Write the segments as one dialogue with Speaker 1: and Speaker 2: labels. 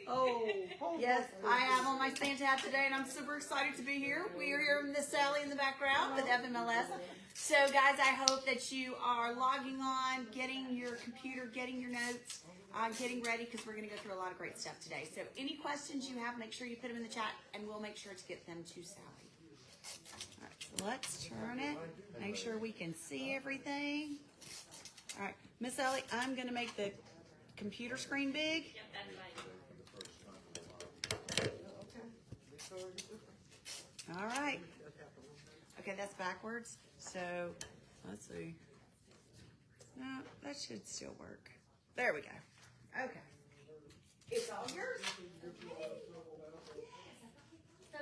Speaker 1: Oh, yes, I am on my Santa hat today, and I'm super excited to be here. We are here with Miss Sallie in the background with FMLS. So, guys, I hope that you are logging on, getting your computer, getting your notes, getting ready, because we're going to go through a lot of great stuff today. So, any questions you have, make sure you put them in the chat, and we'll make sure to get them to Sallie. All right, so let's turn it. Make sure we can see everything. All right, Miss Sallie, I'm going to make the computer screen big.
Speaker 2: Yep, that's fine.
Speaker 1: All right. Okay, that's backwards. So, let's see. No, that should still work. There we go. Okay. It's all yours.
Speaker 2: So,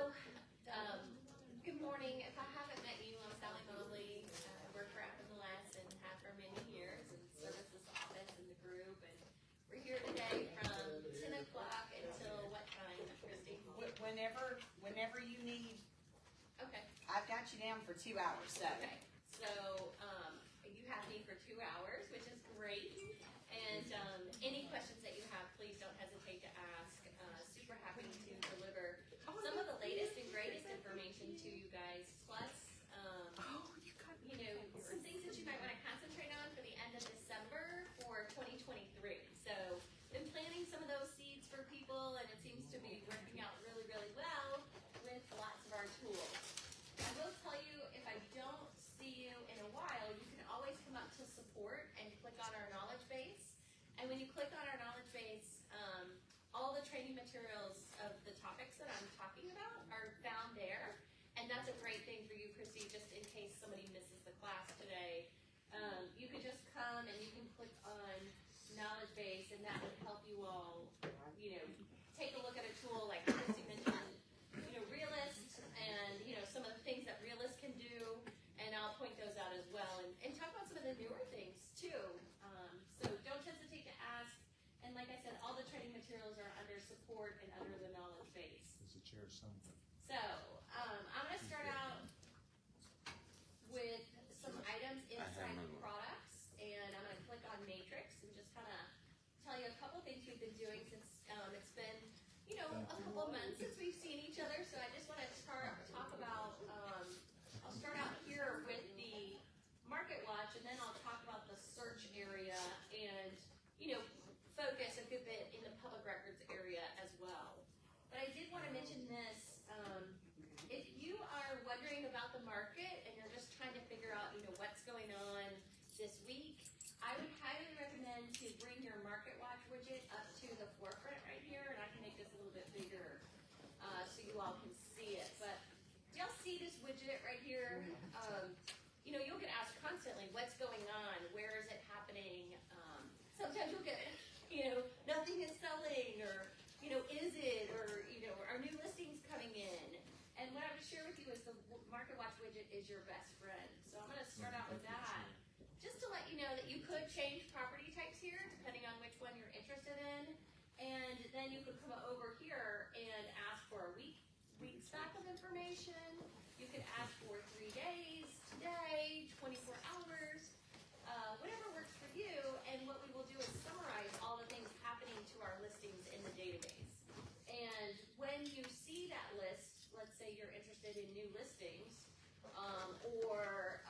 Speaker 2: good morning. If I haven't met you, I'm Sallie Mobley. I work for FMLS and have for many years and service this office and the group. And we're here today from 10 o'clock until what time, Christy?
Speaker 1: Whenever you need.
Speaker 2: Okay.
Speaker 1: I've got you down for 2 hours, so.
Speaker 2: Okay. So, you have me for 2 hours, which is great. And any questions that you have, please don't hesitate to ask. Super happy to deliver some of the latest and greatest information to you guys. Plus, some things that you might want to concentrate on for the end of December for 2023. So, been planting some of those seeds for people, and it seems to be working out really, really well with lots of our tools. I will tell you, if I don't see you in a while, you can always come up to support and click on our knowledge base. And when you click on our knowledge base, all the training materials of the topics that I'm talking about are found there. And that's a great thing for you, Christy, just in case somebody misses the class today. You can just come and you can click on knowledge base, and that would help you all, take a look at a tool like Christy mentioned, Realist, and, some of the things that Realist can do, and I'll point those out as well, and talk about some of the newer things, too. So don't hesitate to ask, and like I said, all the training materials are under support and under the knowledge base.
Speaker 3: There's a chair somewhere.
Speaker 2: So, I'm going to start out with some items inside the products, and I'm going to click on Matrix and just kind of tell you a couple things we've been doing since it's been, a couple of months since we've seen each other. So I just want to talk about, I'll start out here with the Market Watch, and then I'll talk about the search area and, focus a good bit in the public records area as well. But I did want to mention this. If you are wondering about the market and you're just trying to figure out, what's going on this week, I would highly recommend to bring your Market Watch widget up to the forefront right here, and I can make this a little bit bigger so you all can see it. But do y'all see this widget right here? You'll get asked constantly, what's going on? Where is it happening? Sometimes you'll get, nothing is selling, or, is it, or, are new listings coming in? And what I would share with you is the Market Watch widget is your best friend. So I'm going to start out with that. Just to let you know that you could change property types here, depending on which one you're interested in. And then you could come over here and ask for a week's back of information. You could ask for 3 days, today, 24 hours, whatever works for you. And what we will do is summarize all the things happening to our listings in the database. And when you see that list, let's say you're interested in new listings or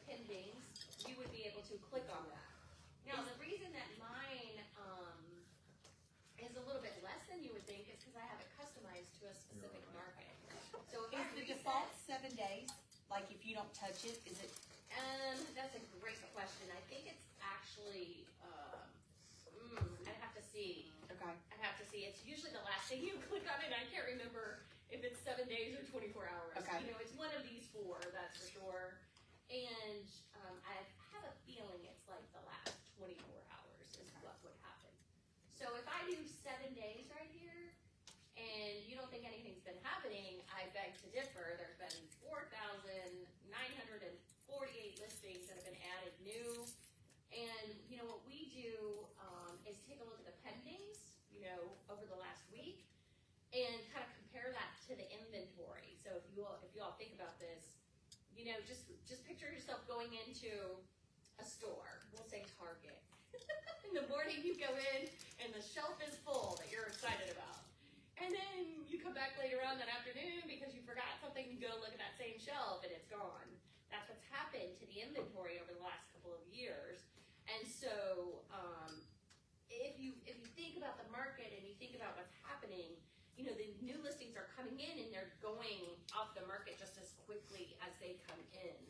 Speaker 2: pendings, you would be able to click on that. Now, the reason that mine is a little bit less than you would think is because I have it customized to a specific market. So if
Speaker 1: Is the default 7 days? Like if you don't touch it, is it?
Speaker 2: That's a great question. I think it's actually, I'd have to see.
Speaker 1: Okay.
Speaker 2: I'd have to see. It's usually the last thing you click on it. I can't remember if it's 7 days or 24 hours.
Speaker 1: Okay.
Speaker 2: It's one of these 4, that's for sure. And I have a feeling it's like the last 24 hours is what would happen. So if I do 7 days right here, and you don't think anything's been happening, I beg to differ. There's been 4,948 listings that have been added new. And, what we do is take a look at the pendings, over the last week, and kind of compare that to the inventory. So if you all think about this, just picture yourself going into a store, we'll say Target. In the morning you go in and the shelf is full that you're excited about. something and go look at that same shelf and it's gone. That's what's happened to the inventory over the last couple of years. And so, if you think about the market and you think about what's happening, you know, the new listings are coming in and they're going off the market just as quickly as they come in.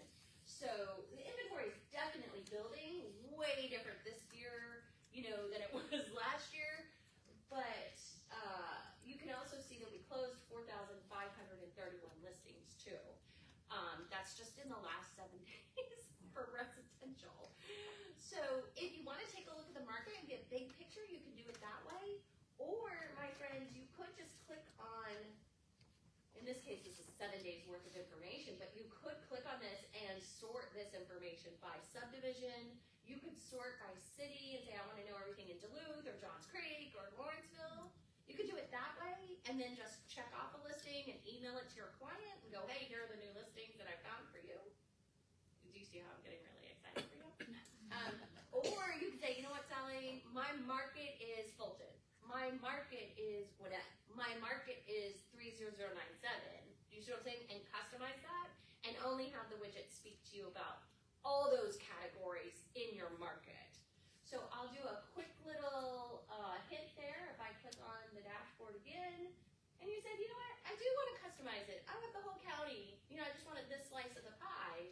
Speaker 2: So the inventory is definitely building, way different this year, you know, than it was last year. But you can also see that we closed 4,531 listings too. That's just in the last 7 days for residential. So if you want to take a look at the market and get big picture, you can do it that way. Or, my friends, you could just click on, in this case this is 7 days worth of information, but you could click on this and sort this information by subdivision. You could sort by city and say, I want to know everything in Duluth or Johns Creek or Lawrenceville. You could do it that way and then just check off a listing and email it to your client and go, hey, here are the new listings that I found for you. Do you see how I'm getting really excited for you? Or you could say, you know what, Sallie, my market is Fulton. My market is Gwinnett. My market is 30097. You see what I'm saying? And customize that and only have the widget speak to you about all those categories in your market. So I'll do a quick little hint there. If I click on the dashboard again, and you said, you know what, I do want to customize it. I want the whole county. You know, I just wanted this slice of the pie.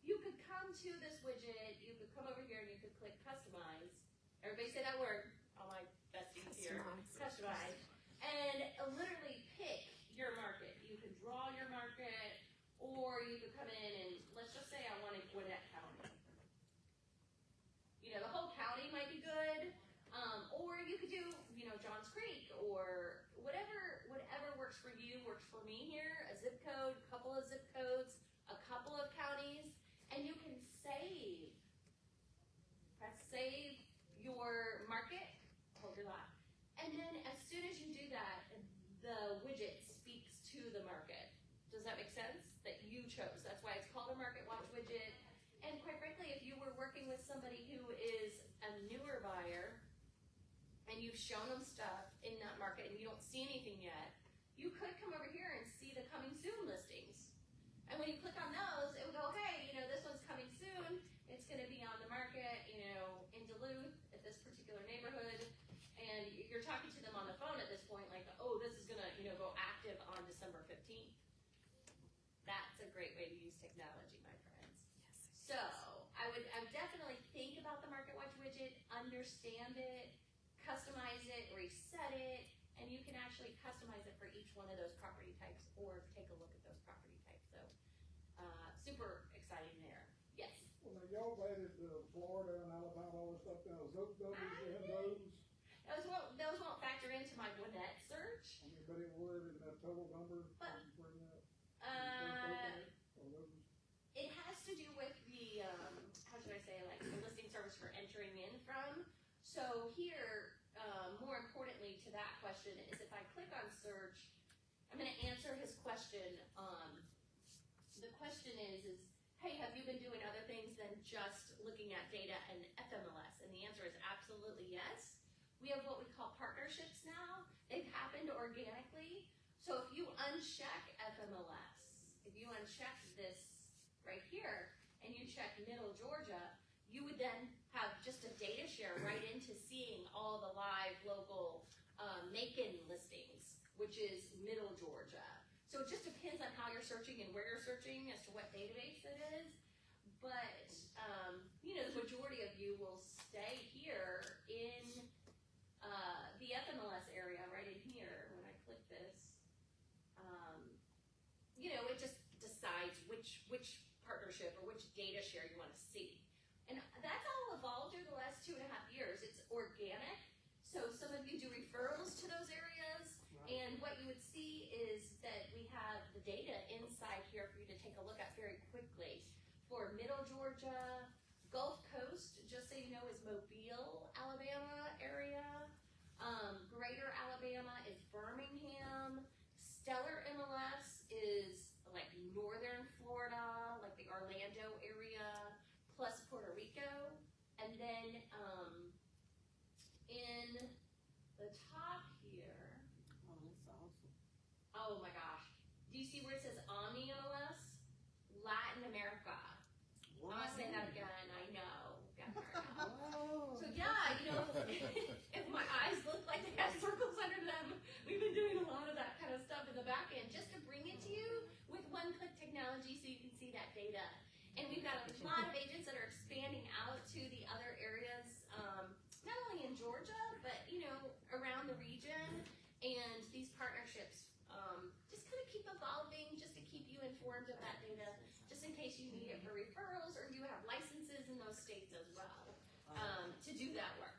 Speaker 2: You could come to this widget. You could come over here and you could click customize. Everybody say that word. All my besties here. Customize. And literally pick your market. You could draw your market, or you could come in and let's just say I wanted Gwinnett County. You know, the whole county might be good, or you could do, you know, Johns Creek or whatever works for you, works for me here. A zip code, a couple of zip codes, a couple of counties, and you can save. Press save your market. Hold your lap. And then as soon as you do that, the widget speaks to the market. Does that make sense? That you chose. That's why it's called a Market Watch widget. And quite frankly, if you were working with somebody who is a newer buyer and you've shown them stuff in that market and you don't see anything yet, you could come over here and see the coming soon listings. And when you click on those, it would go, hey, you know, this one's coming soon. It's going to be on the market, you know, in Duluth at this particular neighborhood. And you're talking to them on the phone at this point, like, oh, this is going to, you know, go active on December 15th. That's a great way to use technology, my friends. Yes. So I would definitely think about the Market Watch widget, understand it, customize it, reset it, and you can actually customize it for each one of those property types or take a look at those property types. So super exciting there. Yes?
Speaker 3: Well, now y'all added Florida and Alabama, all this stuff now. Those in those?
Speaker 2: Those won't factor into my Gwinnett search.
Speaker 3: I mean, but it would in that total number
Speaker 2: But,
Speaker 3: bring up?
Speaker 2: It has to do with the, how should I say, like the listing service you're entering in from. So here, more importantly to that question is if I click on search, I'm going to answer his question. The question is, hey, have you been doing other things than just looking at data and FMLS? And the answer is absolutely yes. We have what we call partnerships now. They've happened organically. So if you uncheck FMLS, if you uncheck this right here, and you check Middle Georgia, you would then have just a data share right into seeing all the live local Macon listings, which is Middle Georgia. So it just depends on how you're searching and where you're searching as to what database it is. But, you know, the majority of you will stay here in the FMLS area right in here. When I click this, you know, it just decides which partnership or which data share you want to see. And that's all evolved through the last 2.5 years. It's organic. So some of you do referrals to those areas. Right. And what you would see is that we have the data inside here for you to take a look at very quickly. For Middle Georgia, Gulf Coast, just so you know, is Mobile, Alabama area. Greater Alabama is Birmingham. Stellar MLS is like northern Florida, like the Orlando area, plus Puerto Rico. And then in the top here,
Speaker 4: Oh, that's awesome.
Speaker 2: oh my gosh, Do you see where it says Omni MLS? Latin America. I'm gonna say that again. I know. So yeah, you know, if my eyes look like they have circles under them, we've been doing a lot of that kind of stuff in the back end just to bring it to you with one-click technology so you can see that data. And we've got a lot of agents that are expanding out to the other areas, not only in Georgia, but you know, around the region. And these partnerships just kind of keep evolving, just to keep you informed of that data, just in case you need it for referrals or you have licenses in those states as well to do that work.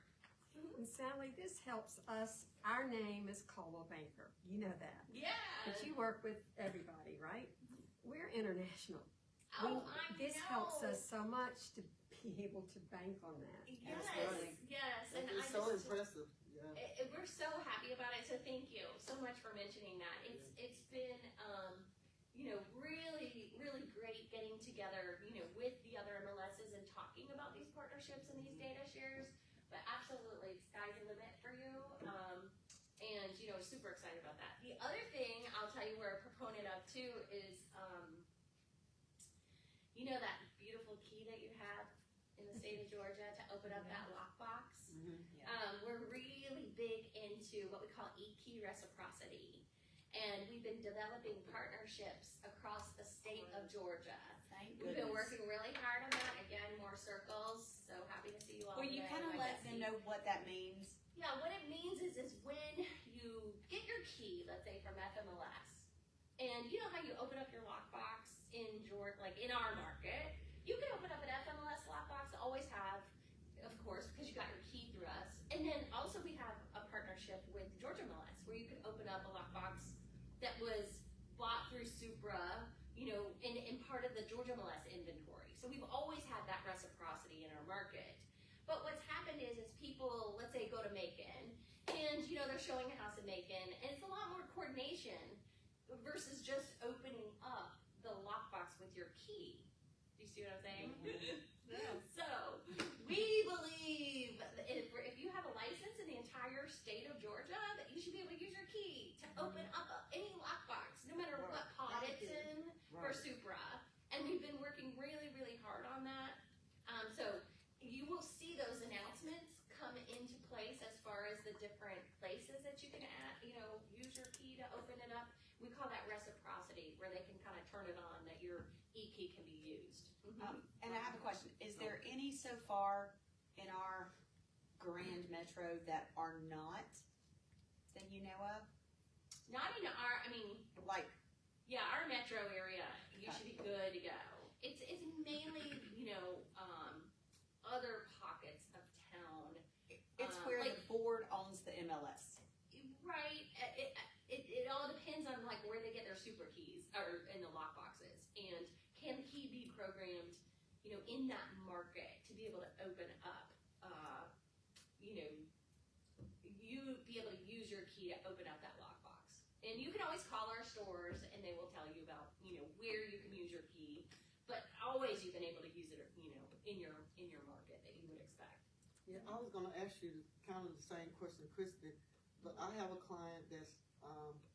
Speaker 4: And Sally, this helps us. Our name is Coldwell Banker. You know that.
Speaker 2: Yeah.
Speaker 4: But you work with everybody, right? We're international.
Speaker 2: Oh, I
Speaker 4: This
Speaker 2: know.
Speaker 4: helps us so much to be able to bank on that.
Speaker 2: Yes,
Speaker 5: right.
Speaker 2: yes. And
Speaker 5: It's so impressive. Yeah.
Speaker 2: we're so happy about it. So thank you so much for mentioning that. It's been you know, really, really great getting together, you know, with the other MLSs and talking about these partnerships and these data shares. But absolutely, sky's the limit for you. And, you know, super excited about that. The other thing I'll tell you we're a proponent of too is, you know, that beautiful key that you have in the state of Georgia to open up that lockbox. We're really big into what we call e-key reciprocity. And we've been developing partnerships across the state of Georgia. We've been working really hard on that. Again, more circles. So happy to see you all.
Speaker 1: Will you
Speaker 2: today.
Speaker 1: kind of
Speaker 2: My
Speaker 1: let
Speaker 2: bestie.
Speaker 1: them know what that means?
Speaker 2: Yeah, what it means is when you get your key, let's say from FMLS, and you know how you open up your lockbox in Georgia, like in our market, you can open up an FMLS lockbox, always have, of course, because you got your key through us. And then also we have a partnership with Georgia MLS where you can open up a lockbox that was bought through Supra, you know, in part of the Georgia MLS inventory. So we've always had that reciprocity in our market. But what's happened is people, let's say, go to Macon, and you know they're showing a house in Macon, and it's a lot more coordination versus just opening up the lockbox with your key. Do you see what I'm saying? So we believe that if you have a license in the entire state of Georgia, that you should be able to use your key to open up any lockbox, no matter what pod it's in for Supra. And we've been working really, really hard on that. So you will see those announcements come into place as far as the different places that you can use your key to open it up. We call that reciprocity, where they can kind of turn it on that your e-key can be used.
Speaker 1: And I have a question. Is there any so far in our grand metro that are not, that you know of?
Speaker 2: Not in our,
Speaker 1: Like,
Speaker 2: yeah, our metro area, you should be good to go. It's mainly, other pockets of town.
Speaker 1: it's where the board owns the MLS.
Speaker 2: Right. It all depends on like where they get their super keys or in the lock boxes, and can the key be programmed, in that market to be able to open up, you be able to use your key to open up that lockbox. And you can always call our stores and they will tell you about, where you can use your key, but always you've been able to use it, in your market that you would expect.
Speaker 5: Yeah, I was gonna ask you kind of the same question, Kristen, but I have a client that's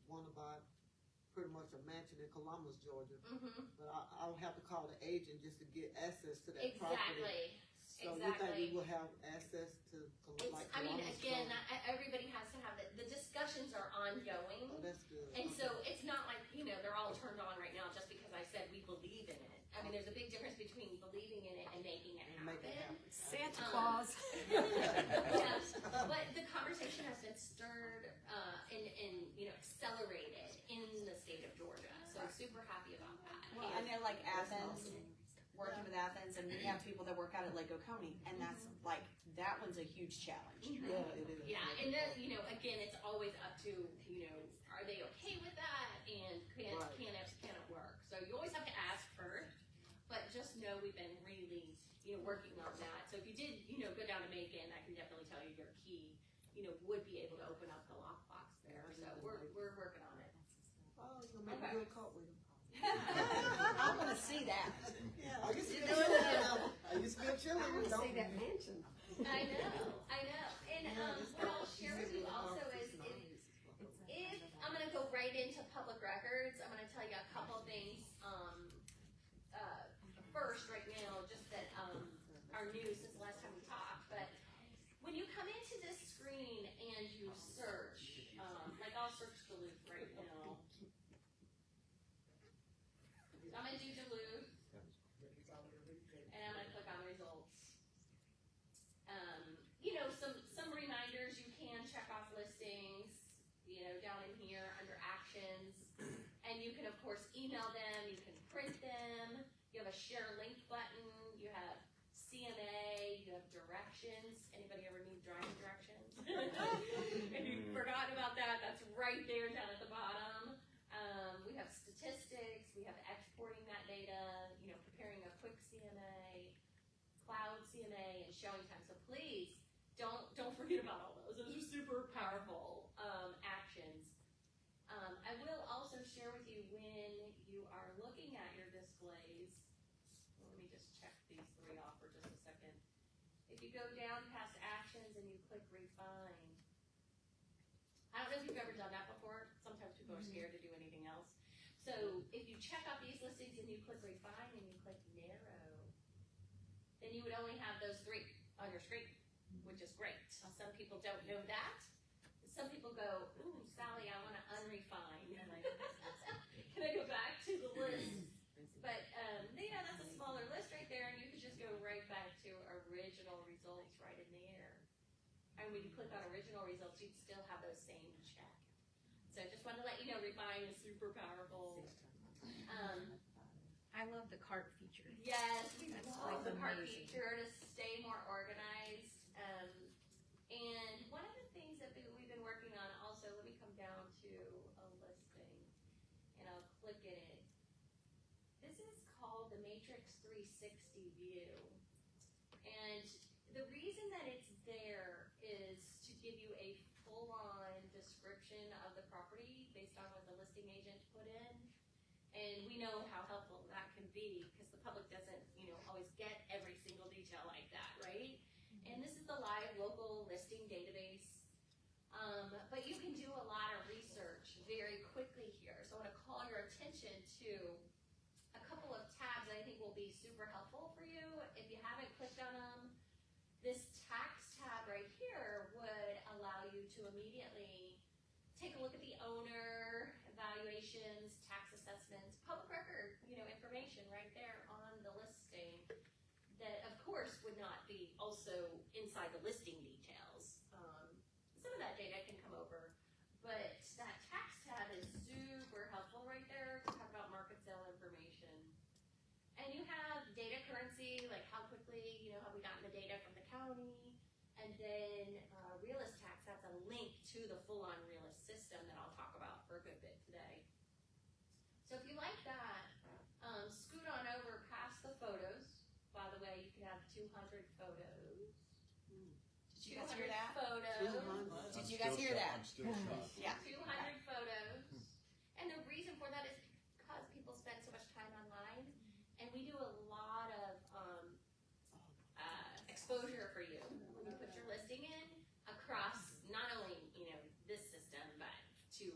Speaker 5: want to buy pretty much a mansion in Columbus, Georgia. But I'll have to call the agent just to get access to that property. So you think we will have access to Columbus?
Speaker 2: Again, everybody has to have the discussions are ongoing.
Speaker 5: Oh, that's good.
Speaker 2: And so it's not like, they're all turned on right now just because I said we believe in it. There's a big difference between believing in it and making it happen.
Speaker 4: Santa Claus.
Speaker 2: Yes, but the conversation has been stirred and accelerated in the state of Georgia. So I'm super happy about that.
Speaker 1: Well, I know like Athens, working with Athens, and we have people that work out at Lake Oconee, and that's like, that one's a huge challenge.
Speaker 5: Yeah, it is.
Speaker 2: Yeah, and then, again, it's always up to, are they okay with that, and can it work? So you always have to ask first, but just know we've been really, working on that. So if you did, go down to Macon, I can definitely tell you your key, would be able to open up the lockbox there. So we're working on it.
Speaker 5: Oh, you're gonna make a good call with him.
Speaker 1: I want to see that.
Speaker 5: Yeah, I used to be a cheerleader. I used to be a
Speaker 4: I
Speaker 5: cheerleader.
Speaker 4: want to
Speaker 5: Don't
Speaker 4: see that mansion.
Speaker 2: I know. And what I'll share with you also is if I'm going to go right into public records, I'm going to tell you search. Like I'll search Duluth right now. I'm gonna do Duluth, and I'm gonna click on results. Some reminders, you can check off listings, down in here under actions, and you can of course email them, you can print them, you have a share link button, you have CMA, you have directions. Anybody ever need driving directions? If you've forgotten about that, that's right there down at the bottom. We have statistics, we have exporting that data, preparing a quick CMA, cloud CMA, and showing time. So please don't forget about all those. Those are super powerful actions. I will also share with you when you are looking at your displays. Let me just check these three off for just a second. If you go down past actions and you click refine, I don't know if you've ever done that before. Sometimes people are scared to do anything else. So if you check out these listings and you click refine and you click narrow, then you would only have those three on your screen, which is great. Some people don't know that. Some people go, ooh, Sallie, I want to unrefine. And like, can I go back to the list? But that's a smaller list right there, and you could just go right back to original results right in there. And when you click on original results, you'd still have those same check. So just wanted to let you know, refine is super powerful.
Speaker 6: I love the cart feature.
Speaker 2: Yes, we
Speaker 6: That's
Speaker 2: love
Speaker 6: like
Speaker 2: the cart
Speaker 6: amazing.
Speaker 2: feature to stay more organized. And one of the things that we've been working on also, let me come down to a listing and I'll click in it. This is called the Matrix 360 view. And the reason that it's there is to give you a full-on description of the property based on what the listing agent put in. And we know how helpful that can be because the public doesn't, always get every single detail like that, right? And this is the live local listing database. But you can do a lot of research very quickly here. So I want to call your attention to a couple of tabs that I think will be super helpful for you. If you haven't clicked on them, this tax tab right here would allow you to immediately take a look at the owner, evaluations, tax assessments, public record, information right there on the listing that of course would not be also inside the listing details. Some of that data can come over, but that tax tab is super helpful right there to talk about market sale information. And you have data currency, like how quickly, have we gotten the data from the county, and then realist tax, that's a link to the full-on realist system that I'll talk about for a good bit today. So if you like that, scoot on over past the photos. By the way, you can have 200 photos.
Speaker 1: Did you guys hear that?
Speaker 2: Photos.
Speaker 1: Did you guys hear that?
Speaker 7: I'm still shocked.
Speaker 1: Yeah.
Speaker 2: 200 photos. And the reason for that is because people spend so much time online, and we do a lot of exposure for you when you put your listing in across not only this system, but to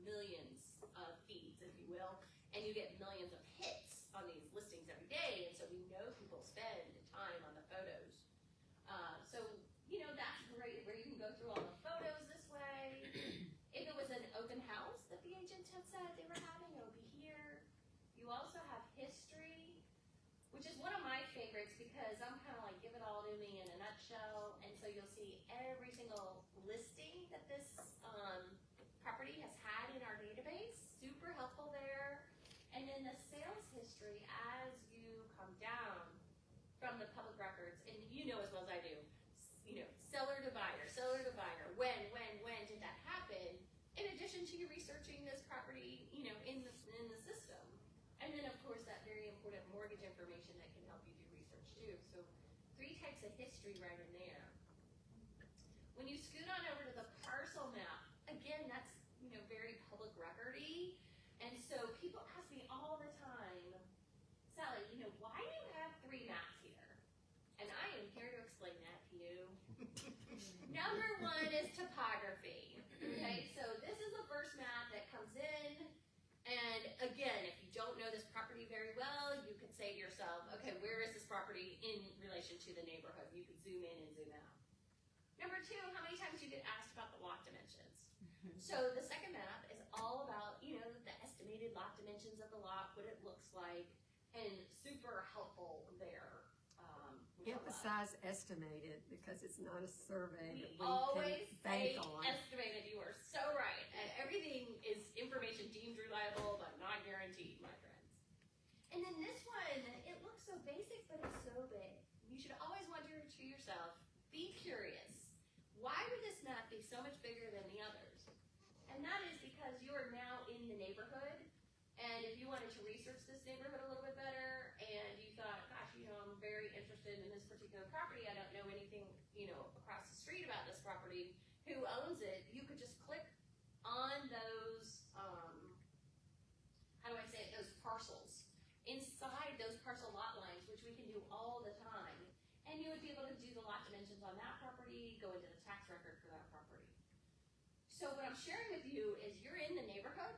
Speaker 2: millions of feeds, if you will, and you get millions of hits on these listings every day, and so we know people spend time on the photos. So that's great where you can go through all the photos this way. If it was an open house that the agent had said they were having, it would be here. You also have history, which is one of my favorites because I'm kind of like, give it all to me in a nutshell. And so you'll see every single listing that this property has had in our database. Super helpful there. And then the sales history as you come down from the public records, and you know as well as I do, seller to buyer, when did that happen? In addition to you researching this property, in the system. And then of course that very important mortgage information that can help you do research too. So 3 types of history right in there. When you scoot on over to the parcel map, again, that's very public record-y. And so people ask me all the time, Sallie, why do you have 3 maps here? And I am here to explain that to you. Number 1 is topography. Okay, so this is the first map that comes in. And again, if you don't know this property very well, you could say to yourself, okay, where is this property in relation to the neighborhood? You could zoom in and zoom out. Number 2, how many times do you get asked about the lot dimensions? So the second map is all about, you know, the estimated lot dimensions of the lot, what it looks like, and super helpful there. Which I love.
Speaker 4: Emphasize estimated because it's not a survey that
Speaker 2: We
Speaker 4: we
Speaker 2: always
Speaker 4: can bank
Speaker 2: say
Speaker 4: on.
Speaker 2: estimated. You are so right. And everything is information deemed reliable but not guaranteed, my friends. And then this one, it looks so basic, but it's so big. You should always wonder to yourself, be curious. Why would this map be so much bigger than the others? And that is because you are now in the neighborhood. And if you wanted to research this neighborhood a little bit better, and you thought, gosh, you know, I'm very interested in this particular property, I don't know anything, you know, across the street about this property, who owns it, you could just click on those, how do I say it, those parcels, inside those parcel lot lines, which we can do all the time, and you would be able to do the lot dimensions on that property, go into the tax record for that property. So what I'm sharing with you is you're in the neighborhood,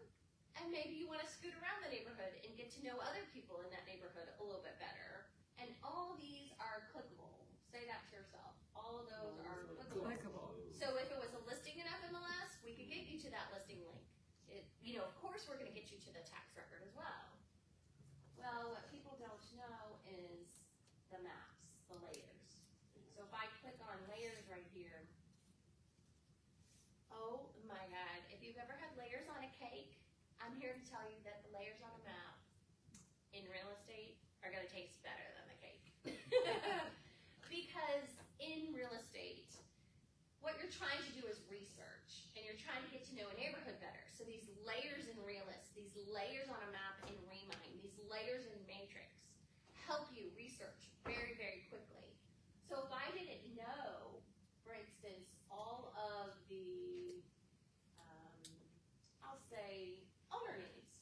Speaker 2: and maybe you want to scoot around the neighborhood and get to know other people in that neighborhood a little bit better. And all these are clickable. Say that to yourself. All of those are clickable. So if it was a listing in FMLS, we could get you to that listing link. You know, of course we're going to get you to the tax record as well. Well, what people don't know is the maps, the layers. So if I click on layers right here, oh my God, if you've ever had layers on a cake, I'm here to tell you that the layers on a map in real estate are going to taste better than the cake. Because in real estate, what you're trying to do is research, and you're trying to get to know a neighborhood better. So these layers in Realist, these layers on a map in Remind, these layers in Matrix help you research very, very quickly. So if I didn't know, for instance, all of the, I'll say, owner names,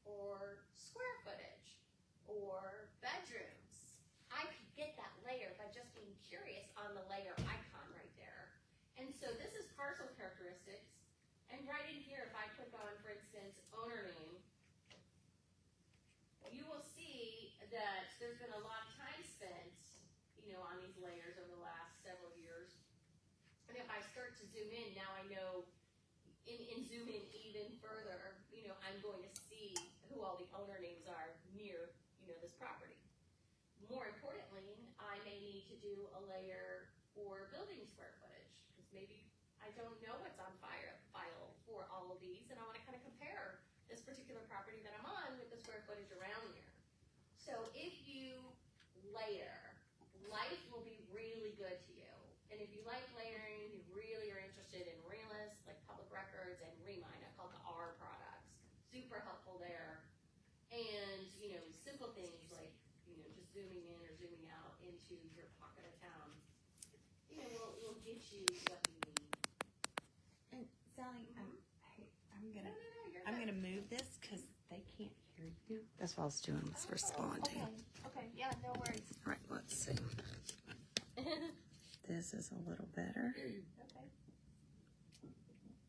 Speaker 2: or square footage, or bedrooms, I could get that layer by just being curious on the layer icon right there. And so this is parcel characteristics, and right in here, if I click on, for instance, owner name, you will see that there's been a lot of time spent, you know, on these layers over the last several years. And if I start to zoom in, now I know, in zoom in even further, you know, I'm going to see who all the owner names are near, you know, this property. More importantly, I may need to do a layer for building square footage, because maybe I don't know what's on file for all of these, and I want to kind of compare this particular property that I'm on with the square footage around here. So if you layer, life will be really good to you. And if you like layering, you really are interested in Realist, like public records, and Remind, I call it the R products. Super helpful there. And, you know, simple things like, you know, just zooming in or zooming out into your pocket of town, you know, will get you what you need.
Speaker 1: And Sallie,
Speaker 2: You're
Speaker 1: I'm
Speaker 2: good.
Speaker 1: gonna move this because they can't hear you. That's what I was doing, was responding.
Speaker 2: Okay, yeah, no worries.
Speaker 1: All right, let's see. This is a little better.
Speaker 2: Okay.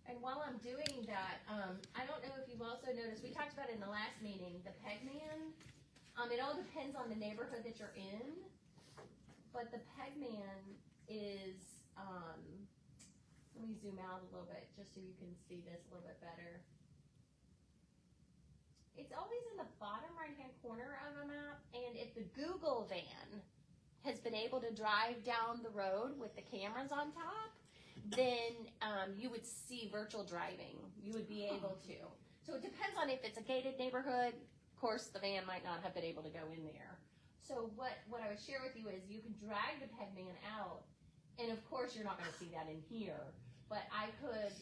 Speaker 2: And while I'm doing that, I don't know if you've also noticed, we talked about it in the last meeting, the Pegman. It all depends on the neighborhood that you're in, but the Pegman is, let me zoom out a little bit just so you can see this a little bit better. It's always in the bottom right-hand corner of a map, and if the Google van has been able to drive down the road with the cameras on top, then you would see virtual driving. You would be able to. So it depends on if it's a gated neighborhood. Of course, the van might not have been able to go in there. So what I would share with you is you can drag the Pegman out, and of course you're not going to see that in here, but I could,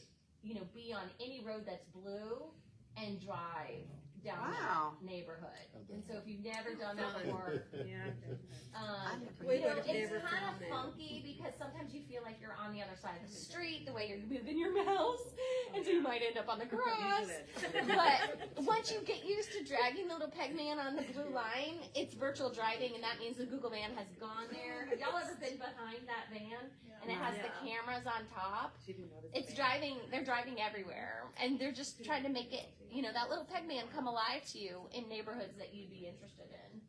Speaker 2: you know, be on any road that's blue and drive down that neighborhood. And so if you've never done that before,
Speaker 4: Yeah.
Speaker 2: you know,
Speaker 4: would've
Speaker 2: it's
Speaker 4: never
Speaker 2: kind of
Speaker 4: found that.
Speaker 2: funky because sometimes you feel like you're on the other side of the street, the way you're moving your mouse, and so you might end up on the grass. But once you get used to dragging the little Pegman on the blue line, it's virtual driving, and that means the Google van has gone there. Have y'all ever been behind that van? And it has the cameras on top. It's driving, they're driving everywhere, and they're just trying to make it, you know, that little Pegman come alive to you in neighborhoods that you'd be interested in.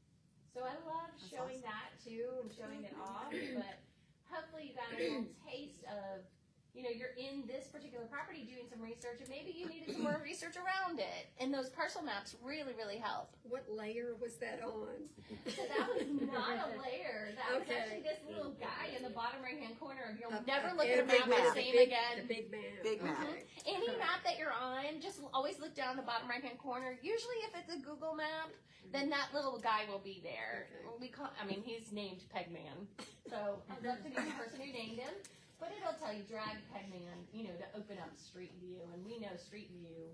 Speaker 2: So I love showing that too and showing it off, but hopefully you got a little taste of, you know, you're in this particular property doing some research, and maybe you needed some more research around it. And those parcel maps really, really help.
Speaker 4: What layer was that on?
Speaker 2: So that was not a layer. That was
Speaker 4: Okay.
Speaker 2: actually this little guy in the bottom right-hand corner. You'll
Speaker 4: Okay.
Speaker 2: never look at a
Speaker 4: And
Speaker 2: map
Speaker 1: map.
Speaker 2: the same
Speaker 4: The
Speaker 2: again.
Speaker 4: big map.
Speaker 1: Big map.
Speaker 4: Okay.
Speaker 2: Any map that you're on, just always look down the bottom right-hand corner. Usually if it's a Google map, then that little guy will be there.
Speaker 4: Okay.
Speaker 2: He's named Pegman. So I'd love to be the person who named him. But it'll tell you drag Pegman, you know, to open up Street View. And we know Street View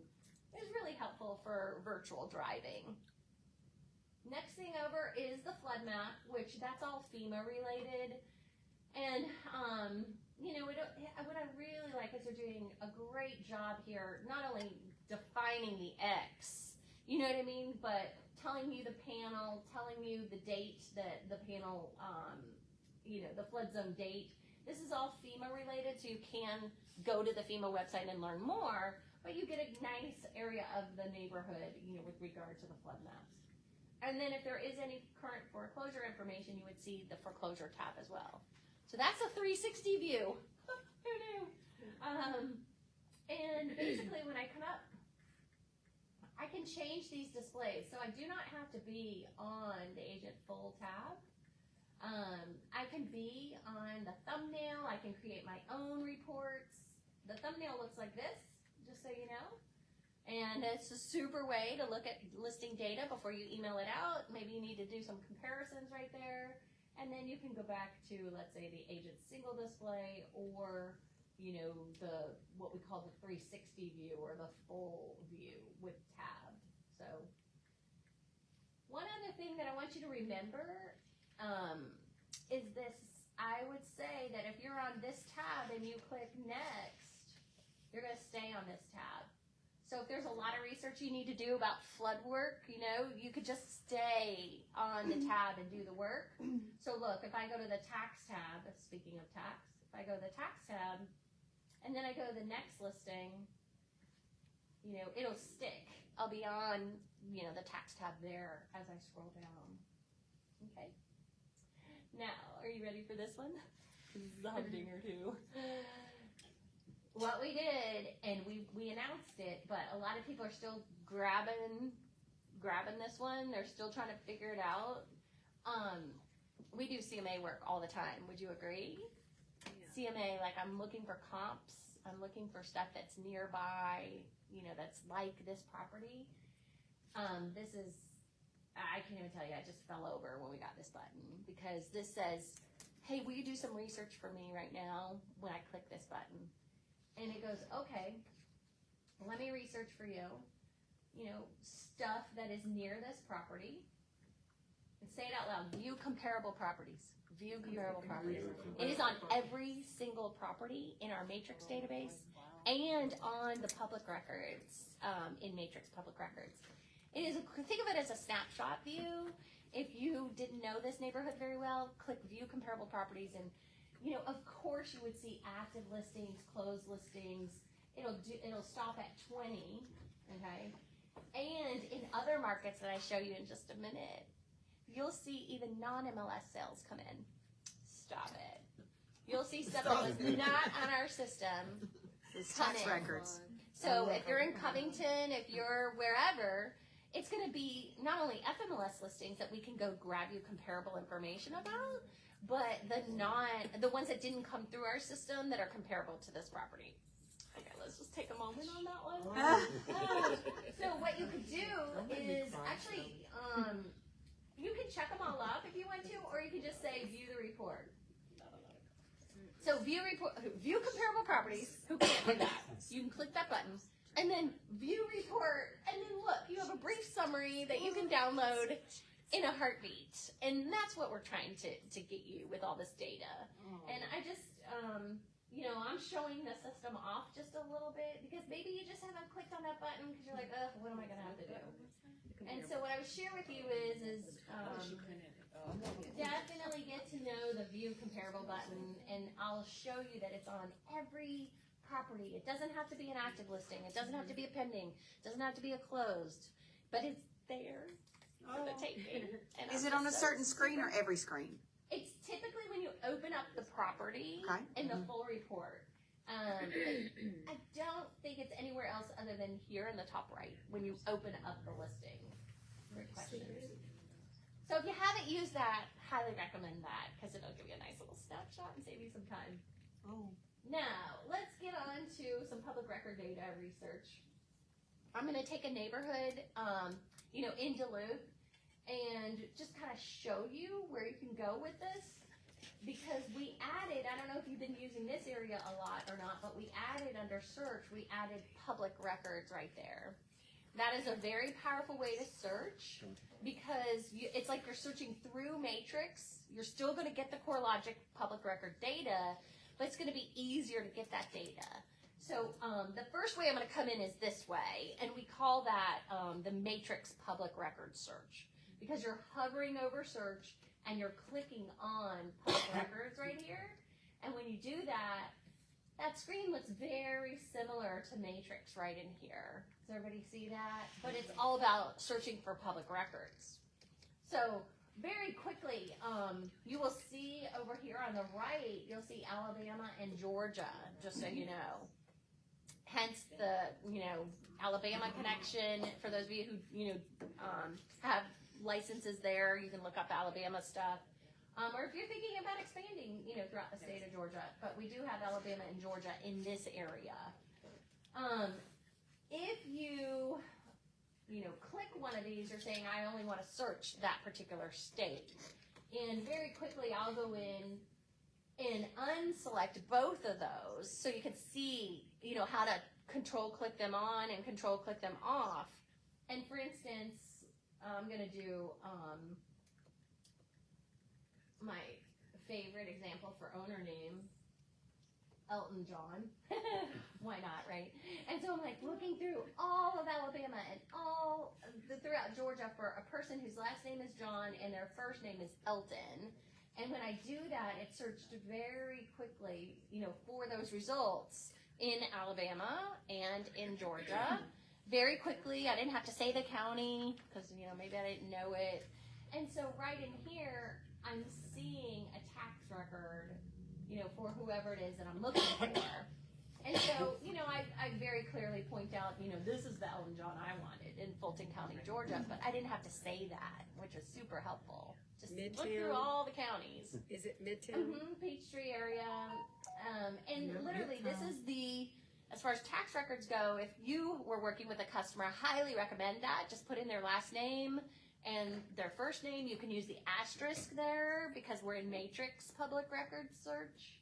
Speaker 2: is really helpful for virtual driving. Next thing over is the flood map, which that's all FEMA related. And, you know, what I really like is they're doing a great job here, not only defining the X, you know what I mean, but telling you the panel, telling you the date that the panel, you know, the flood zone date. This is all FEMA related, so you can go to the FEMA website and learn more, but you get a nice area of the neighborhood, you know, with regard to the flood maps. And then if there is any current foreclosure information, you would see the foreclosure tab as well. So that's a 360 view. Who knew? And basically when I come up, I can change these displays. So I do not have to be on the agent full tab. I can be on the thumbnail. I can create my own reports. The thumbnail looks like this, just so you know. And it's a super way to look at listing data before you email it out. Maybe you need to do some comparisons right there. And then you can go back to, let's say, the agent single display, or, you know, what we call the 360 view, or the full view with tab. So one other thing that I want you to remember is this. I would say that if you're on this tab and you click next, you're going to stay on this tab. So if there's a lot of research you need to do about flood work, you know, you could just stay on the tab and do the work. So look, if I go to the tax tab, speaking of tax, if I go to the tax tab and then I go to the next listing, you know, it'll stick. I'll be on, you know, the tax tab there as I scroll down. Okay. Now, are you ready for this one? This is a humdinger too. What we did, and we announced it, but a lot of people are still grabbing this one. They're still trying to figure it out. We do CMA work all the time. Would you agree? Yeah. CMA, like I'm looking for comps. I'm looking for stuff that's nearby, you know, that's like this property. This is, I can't even tell you, I just fell over when we got this button, because this says, hey, will you do some research for me right now when I click this button? And it goes, okay, let me research for you, you know, stuff that is near this property. And say it out loud, view comparable properties. View comparable properties. It is on every single property in our Matrix database and on the public records, in Matrix public records. It is, think of it as a snapshot view. If you didn't know this neighborhood very well, click view comparable properties, and you know, of course you would see active listings, closed listings. It'll stop at 20, okay? And in other markets that I show you in just a minute, you'll see even non-MLS sales come in. Stop it. You'll see stuff that was not on our system come in.
Speaker 1: Records.
Speaker 2: So if you're in Covington, if you're wherever, it's going to be not only FMLS listings that we can go grab you comparable information about, but the ones that didn't come through our system that are comparable to this property. Okay, let's just take a moment on that one. So what you could do is actually, you can check them all up if you want to, or you can just say view the report. So view comparable properties. Who can't do that? You can click that button, and then view report, and then look, you have a brief summary that you can download in a heartbeat. And that's what we're trying to get you with all this data. And I just, you know, I'm showing the system off just a little bit, because maybe you just haven't clicked on that button because you're like, what am I going to have to do? And so what I would share with you is definitely get to know the view comparable button, and I'll show you that it's on every property. It doesn't have to be an active listing. It doesn't have to be a pending. It doesn't have to be a closed, but it's there for the taking. And
Speaker 1: Is it on a certain screen or every screen?
Speaker 2: It's typically when you open up the property
Speaker 1: Okay.
Speaker 2: in the full report. I don't think it's anywhere else other than here in the top right when you open up the listing. Great question. So if you haven't used that, highly recommend that because it'll give you a nice little snapshot and save you some time.
Speaker 4: Oh.
Speaker 2: Now, let's get on to some public record data research. I'm going to take a neighborhood, in Duluth and just kind of show you where you can go with this. Because we added, I don't know if you've been using this area a lot or not, but we added under search, we added public records right there. That is a very powerful way to search because it's like you're searching through Matrix. You're still going to get the CoreLogic public record data, but it's going to be easier to get that data. So the first way I'm going to come in is this way, and we call that the Matrix public record search because you're hovering over search and you're clicking on public records right here. And when you do that, that screen looks very similar to Matrix right in here. Does everybody see that? But it's all about searching for public records. So very quickly, you will see over here on the right, you'll see Alabama and Georgia, just so you know. Hence the, Alabama connection. For those of you who, have licenses there, you can look up Alabama stuff. Or if you're thinking about expanding, throughout the state of Georgia, but we do have Alabama and Georgia in this area. If you, click one of these, you're saying, I only want to search that particular state. And very quickly, I'll go in and unselect both of those so you can see, how to control click them on and control click them off. And for instance, I'm going to do my favorite example for owner name, Elton John. Why not, right? And so I'm like looking through all of Alabama and all throughout Georgia for a person whose last name is John and their first name is Elton. And when I do that, it searched very quickly, for those results in Alabama and in Georgia. Very quickly, I didn't have to say the county because, maybe I didn't know it. And so right in here, I'm seeing a tax record, for whoever it is that I'm looking for. And so, I very clearly point out, this is the Elton John I wanted in Fulton County, Georgia, but I didn't have to say that, which is super helpful. Just
Speaker 4: Midtown.
Speaker 2: Look through all the counties.
Speaker 4: Is it Midtown?
Speaker 2: Peachtree area. And literally, this is as far as tax records go, if you were working with a customer, I highly recommend that. Just put in their last name and their first name. You can use the asterisk there because we're in Matrix public records search.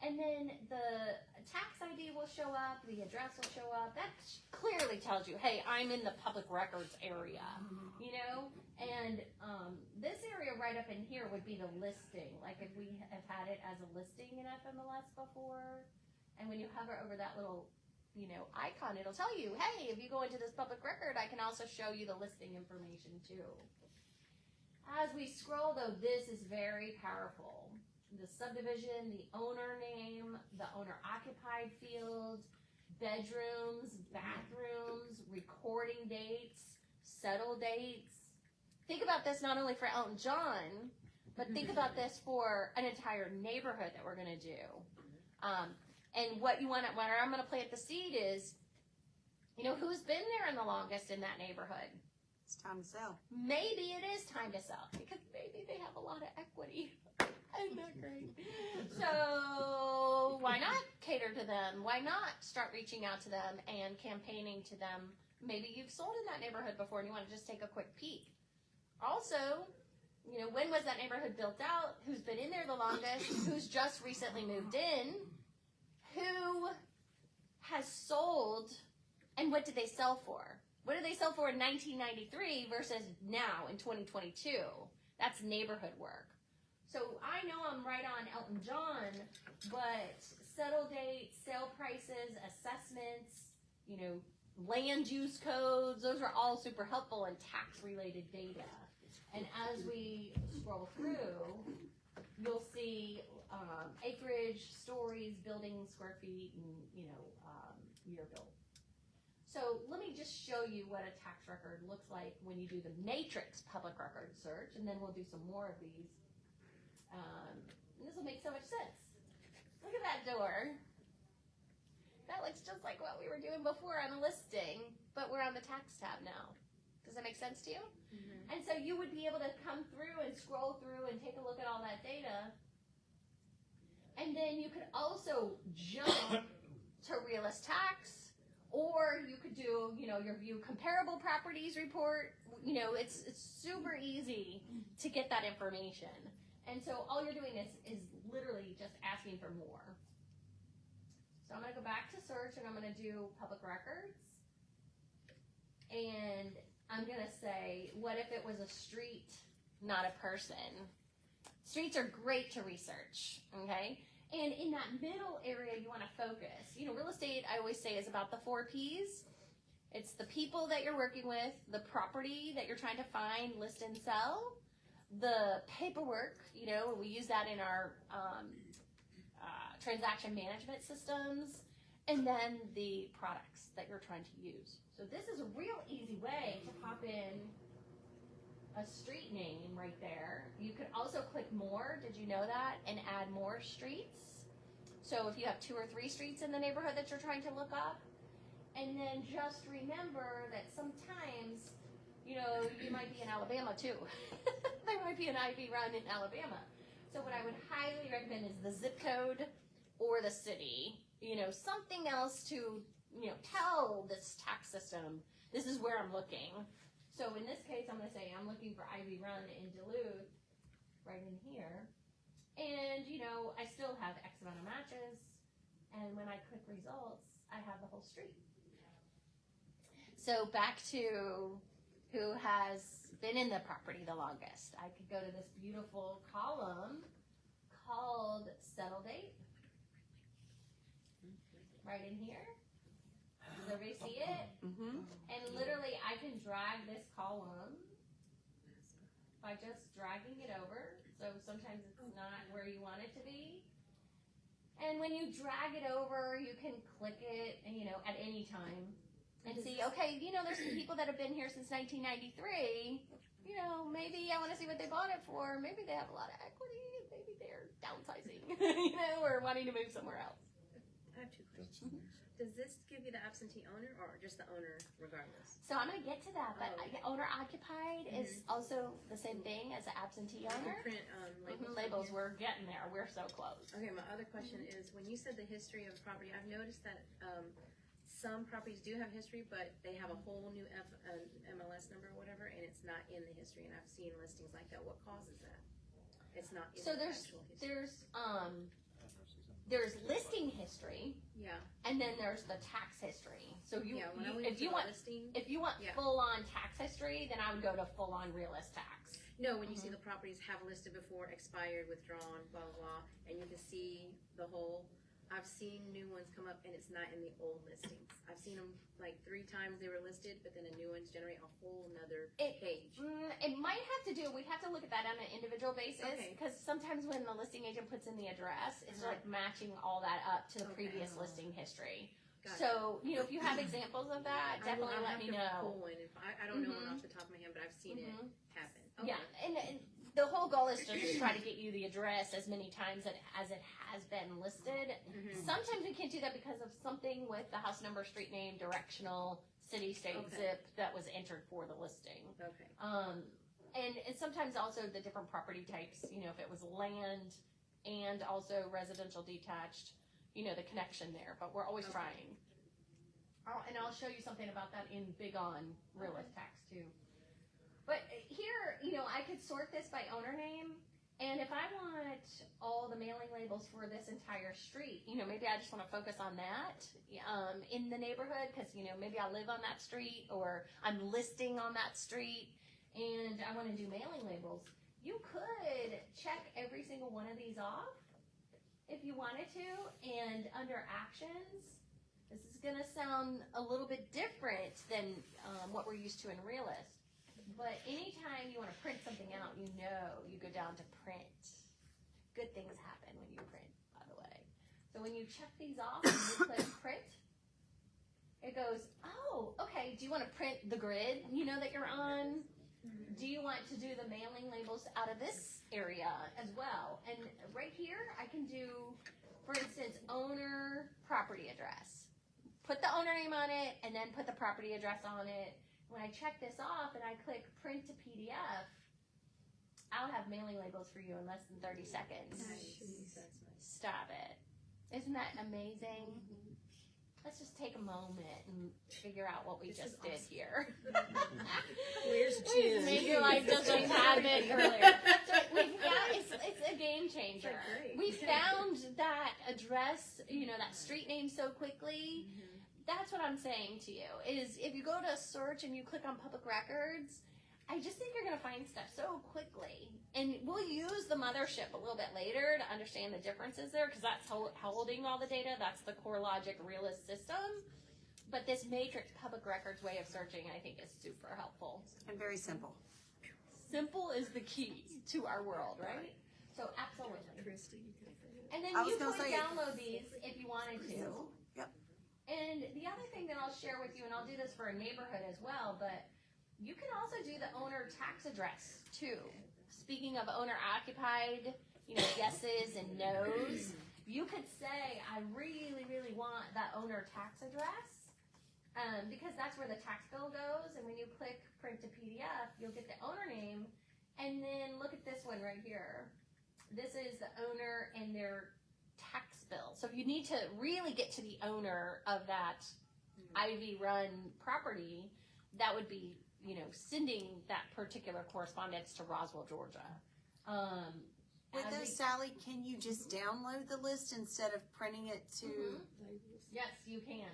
Speaker 2: And then the tax ID will show up, the address will show up. That clearly tells you, hey, I'm in the public records area, And this area right up in here would be the listing. Like if we have had it as a listing in FMLS before, and when you hover over that little, icon, it'll tell you, hey, if you go into this public record, I can also show you the listing information too. As we scroll though, this is very powerful. The subdivision, the owner name, the owner occupied field, bedrooms, bathrooms, recording dates, settle dates. Think about this not only for Elton John, but think about this for an entire neighborhood that we're going to do. And what I'm going to plant the seed is, who's been there in the longest in that neighborhood?
Speaker 1: It's time to sell.
Speaker 2: Maybe it is time to sell because maybe they have a lot of equity. Isn't that great? So why not cater to them? Why not start reaching out to them and campaigning to them? Maybe you've sold in that neighborhood before and you want to just take a quick peek. Also, when was that neighborhood built out? Who's been in there the longest? Who's just recently moved in? Who has sold, and what did they sell for? What did they sell for in 1993 versus now in 2022? That's neighborhood work. So I know I'm right on Elton John, but settle dates, sale prices, assessments, land use codes, those are all super helpful in tax-related data. And as we scroll through, you'll see acreage, stories, buildings, square feet, and year built. So let me just show you what a tax record looks like when you do the Matrix public record search, and then we'll do some more of these. And this will make so much sense. Look at that door. that looks just like what we were doing before on the listing, but we're on the tax tab now. Does that make sense to you?
Speaker 4: Mm-hmm.
Speaker 2: And so you would be able to come through and scroll through and take a look at all that data. And then you could also jump to realist tax, or you could do, your view comparable properties report. It's super easy to get that information. And so all you're doing is literally just asking for more. So I'm gonna go back to search and I'm gonna do public records. And I'm gonna say, what if it was a street, not a person? Streets are great to research, okay? And in that middle area, you wanna focus. Real estate, I always say, is about the 4 Ps. It's the people that you're working with, the property that you're trying to find, list, and sell, the paperwork, we use that in our transaction management systems, and then the products that you're trying to use. So this is a real easy way to pop in a street name right there. You could also click more, did you know that, and add more streets. So if you have 2 or 3 streets in the neighborhood that you're trying to look up, and then just remember that sometimes, you might be in Alabama too. There might be an IV run in Alabama. So what I would highly recommend is the zip code or the city, something else to, tell this tax system, this is where I'm looking. So in this case, I'm going to say I'm looking for IV run in Duluth, right in here. And, I still have X amount of matches. And when I click results, I have the whole street. So back to who has been in the property the longest. I could go to this beautiful column called settle date. Right in here. Does everybody see it?
Speaker 4: Mm-hmm.
Speaker 2: And literally I can drag this column by just dragging it over. So sometimes it's not where you want it to be. And when you drag it over, you can click it, at any time. And see, okay, there's some people that have been here since 1993. Maybe I want to see what they bought it for. Maybe they have a lot of equity. Maybe they're downsizing, or wanting to move somewhere else.
Speaker 6: I have 2 questions. Does this give you the absentee owner or just the owner regardless?
Speaker 2: So I'm going to get to that, but owner occupied is also the same thing as an absentee owner.
Speaker 6: Print labels.
Speaker 2: Labels, we're getting there. We're so close.
Speaker 6: Okay, my other question is, when you said the history of property, I've noticed that some properties do have history, but they have a whole new FMLS number or whatever, and it's not in the history. And I've seen listings like that. What causes that? It's not in
Speaker 2: So
Speaker 6: the
Speaker 2: there's
Speaker 6: actual history.
Speaker 2: there's listing history,
Speaker 6: Yeah.
Speaker 2: and then there's the tax history. So
Speaker 6: When I went
Speaker 2: if
Speaker 6: into
Speaker 2: you
Speaker 6: the
Speaker 2: want
Speaker 6: listing,
Speaker 2: if you want
Speaker 6: Yeah.
Speaker 2: full on tax history, then I would go to full on realist tax.
Speaker 6: no, when you see the properties have listed before, expired, withdrawn, blah, blah, blah, and you can see the whole, I've seen new ones come up and it's not in the old listings. I've seen them like 3 times they were listed, but then a new one's generate a whole nother page.
Speaker 2: It might have to do. We'd have to look at that on an individual basis,
Speaker 6: Okay.
Speaker 2: because sometimes when the listing agent puts in the address, it's like matching all that up to the previous listing history.
Speaker 6: Got it.
Speaker 2: So if you have examples of that, definitely let me know.
Speaker 6: Pull one. If I don't know one off the top of my head, but I've seen it happen. Okay.
Speaker 2: Yeah, and the whole goal is to just try to get you the address as many times as it has been listed. Sometimes we can't do that because of something with the house number, street name, directional, city, state, zip that was entered for the listing.
Speaker 6: Okay.
Speaker 2: And sometimes also the different property types, if it was land and also residential detached, the connection there, but we're always trying. And I'll show you something about that in Big On Realist Tax too. But here, I could sort this by owner name, and if I want all the mailing labels for this entire street, maybe I just want to focus on that in the neighborhood, because, maybe I live on that street, or I'm listing on that street, and I want to do mailing labels. You could check every single one of these off if you wanted to, and under actions, this is going to sound a little bit different than what we're used to in Realist. But anytime you want to print something out, you go down to print. Good things happen when you print, by the way. So when you check these off and you click print, it goes, oh, okay, do you want to print the grid, that you're on? Do you want to do the mailing labels out of this area as well? And right here, I can do, for instance, owner property address. put the owner name on it, and then put the property address on it. When I check this off and I click print to PDF, I'll have mailing labels for you in less than 30 seconds. Stop it. Isn't that amazing? Let's just take a moment and figure out what we just did here.
Speaker 4: Where's
Speaker 2: We
Speaker 4: Jen?
Speaker 2: made your life just like admin earlier. So it's a game changer.
Speaker 4: Great.
Speaker 2: We found that address, that street name so quickly. That's what I'm saying to you, is if you go to search and you click on public records, I just think you're going to find stuff so quickly. And we'll use the mothership a little bit later to understand the differences there, because that's holding all the data. That's the CoreLogic realist system. But this matrix public records way of searching, I think, is super helpful.
Speaker 1: And very simple.
Speaker 2: Simple is the key to our world, right? So absolutely.
Speaker 4: Christy, you can figure it out.
Speaker 2: And then
Speaker 1: I was
Speaker 2: you
Speaker 1: gonna
Speaker 2: could
Speaker 1: say-
Speaker 2: download these if you wanted to.
Speaker 1: Yep.
Speaker 2: And the other thing that I'll share with you, and I'll do this for a neighborhood as well, but you can also do the owner tax address too. Speaking of owner occupied, yeses and nos, you could say, I really, really want that owner tax address, because that's where the tax bill goes. And when you click print to PDF, you'll get the owner name. And then look at this one right here. This is the owner and their tax bill. So if you need to really get to the owner of that Ivy Run property, that would be, sending that particular correspondence to Roswell, Georgia.
Speaker 1: With this, Sally, can you just download the list instead of printing it to?
Speaker 2: Yes, you can.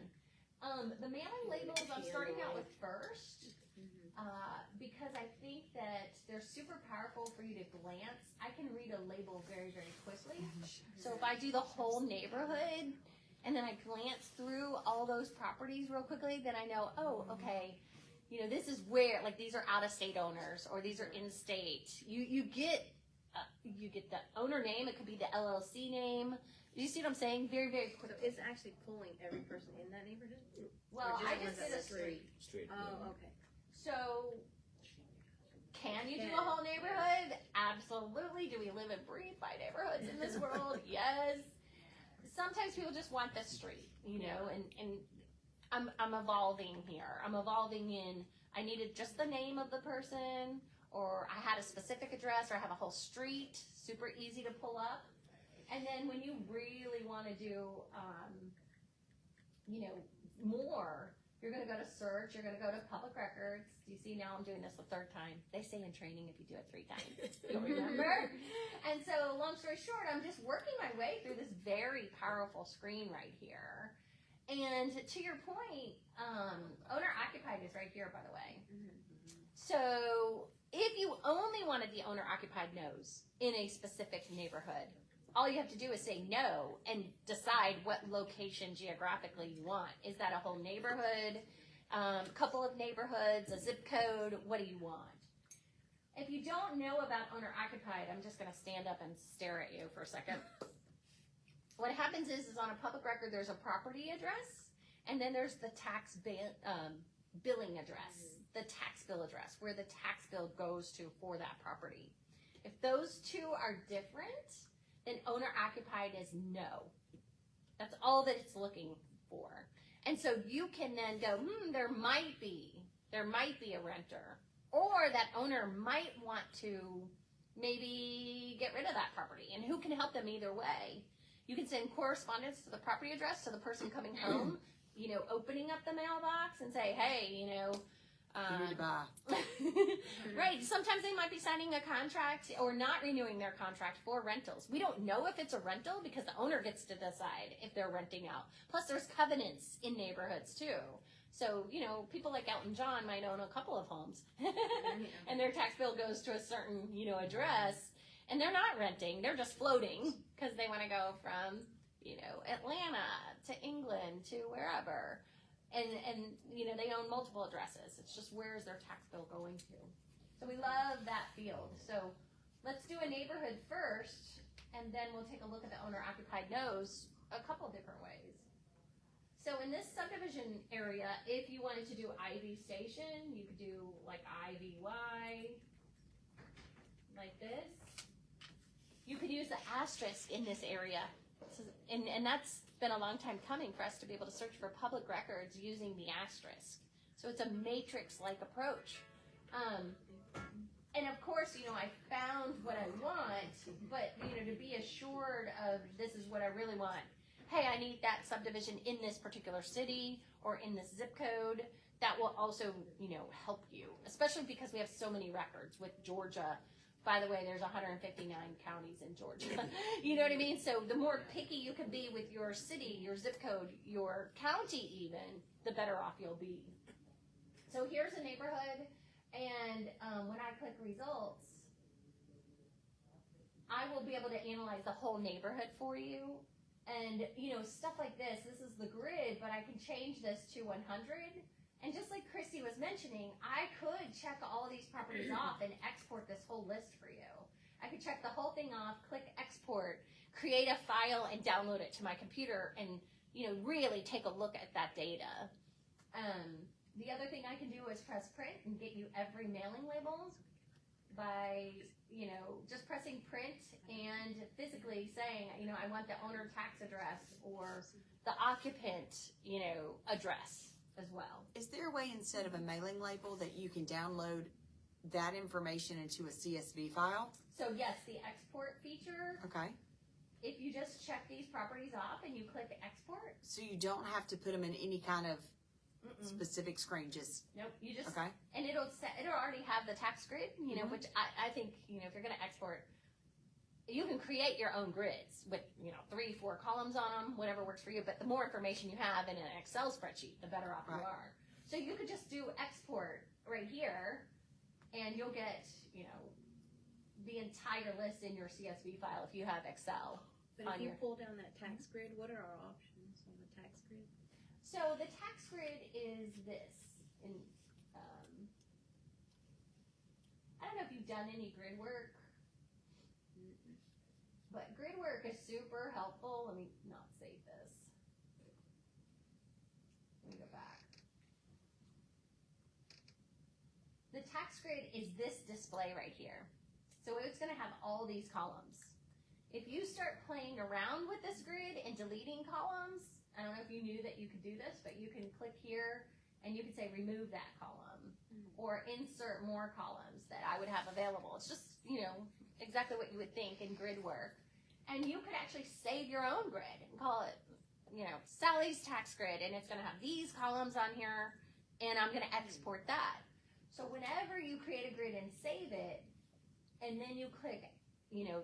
Speaker 2: The mailing labels I'm starting out with first, because I think that they're super powerful for you to glance. I can read a label very, very quickly. So if I do the whole neighborhood and then I glance through all those properties real quickly, then I know, oh, okay, this is where, like, these are out-of-state owners or these are in-state. You get the owner name. It could be the LLC name. Do you see what I'm saying? Very, very
Speaker 6: So
Speaker 2: quickly.
Speaker 6: it's actually pulling every person in that neighborhood?
Speaker 2: Well,
Speaker 6: Or
Speaker 2: I
Speaker 6: ones
Speaker 2: just
Speaker 6: that
Speaker 2: did a
Speaker 6: are
Speaker 2: street.
Speaker 7: Straight.
Speaker 6: Oh, okay.
Speaker 2: So, can you do
Speaker 6: Can.
Speaker 2: a whole neighborhood? Absolutely. Do we live and breathe by neighborhoods in this world? Yes. Sometimes people just want the street, and I'm evolving here. I'm evolving in, I needed just the name of the person, or I had a specific address, or I have a whole street, super easy to pull up. And then when you really want to do, more, you're going to go to search, you're going to go to public records. Do you see now I'm doing this the third time? They say in training if you do it 3 times, you'll remember. And so long story short, I'm just working my way through this very powerful screen right here. And to your point, owner occupied is right here, by the way. So if you only wanted the owner occupied nos in a specific neighborhood, all you have to do is say no and decide what location geographically you want. Is that a whole neighborhood, couple of neighborhoods, a zip code? What do you want? If you don't know about owner occupied, I'm just going to stand up and stare at you for a second. What happens is on a public record, there's a property address, and then there's the tax billing address, the tax bill address, where the tax bill goes to for that property. If those two are different, then owner occupied is no. That's all that it's looking for. And so you can then go, there might be a renter, or that owner might want to maybe get rid of that property, and who can help them either way? You can send correspondence to the property address to the person coming home, opening up the mailbox and say, hey,
Speaker 1: You need to buy.
Speaker 2: right. Sometimes they might be signing a contract or not renewing their contract for rentals. We don't know if it's a rental because the owner gets to decide if they're renting out. Plus, there's covenants in neighborhoods too. So, people like Elton John might own a couple of homes and their tax bill goes to a certain, address, and they're not renting. They're just floating because they want to go from, Atlanta to England to wherever. And they own multiple addresses. It's just, where is their tax bill going to? So we love that field. So let's do a neighborhood first, and then we'll take a look at the owner-occupied nos a couple different ways. So in this subdivision area, if you wanted to do Ivy Station, you could do like IVY, like this. You could use the asterisk in this area And that's been a long time coming for us to be able to search for public records using the asterisk. So it's a matrix-like approach. And of course, I found what I want, but, to be assured of this is what I really want. Hey, I need that subdivision in this particular city or in this zip code. That will also, help you, especially because we have so many records with Georgia. By the way, there's 159 counties in Georgia. You know what I mean? So the more picky you can be with your city, your zip code, your county even, the better off you'll be. So here's a neighborhood, and when I click results, I will be able to analyze the whole neighborhood for you. And, stuff like this is the grid, but I can change this to 100. And just like Chrissy was mentioning, I could check all of these properties off and export this whole list for you. I could check the whole thing off, click export, create a file, and download it to my computer and, really take a look at that data. The other thing I can do is press print and get you every mailing label by, just pressing print and physically saying, I want the owner tax address or the occupant, address as well.
Speaker 1: Is there a way instead of a mailing label that you can download that information into a CSV file?
Speaker 2: So yes, the export feature,
Speaker 1: Okay.
Speaker 2: if you just check these properties off and you click export.
Speaker 1: So you don't have to put them in any kind of specific screen, just,
Speaker 2: Nope, you just,
Speaker 1: okay.
Speaker 2: and it'll already have the tax grid, which I think, if you're gonna export, you can create your own grids with, 3, 4 columns on them, whatever works for you, but the more information you have in an Excel spreadsheet, the better off
Speaker 1: Right.
Speaker 2: you are. So you could just do export right here, and you'll get, the entire list in your CSV file if you have Excel.
Speaker 6: But if you pull down that tax grid, what are our options on the tax grid?
Speaker 2: So the tax grid is this. And, I don't know if you've done any grid work, but grid work is super helpful. Let me not save this. Let me go back. The tax grid is this display right here. So it's going to have all these columns. If you start playing around with this grid and deleting columns, I don't know if you knew that you could do this, but you can click here and you can say remove that column or insert more columns that I would have available. It's just, exactly what you would think in grid work. And you could actually save your own grid and call it, Sallie's tax grid, and it's going to have these columns on here, and I'm going to export that. So whenever you create a grid and save it, and then you click,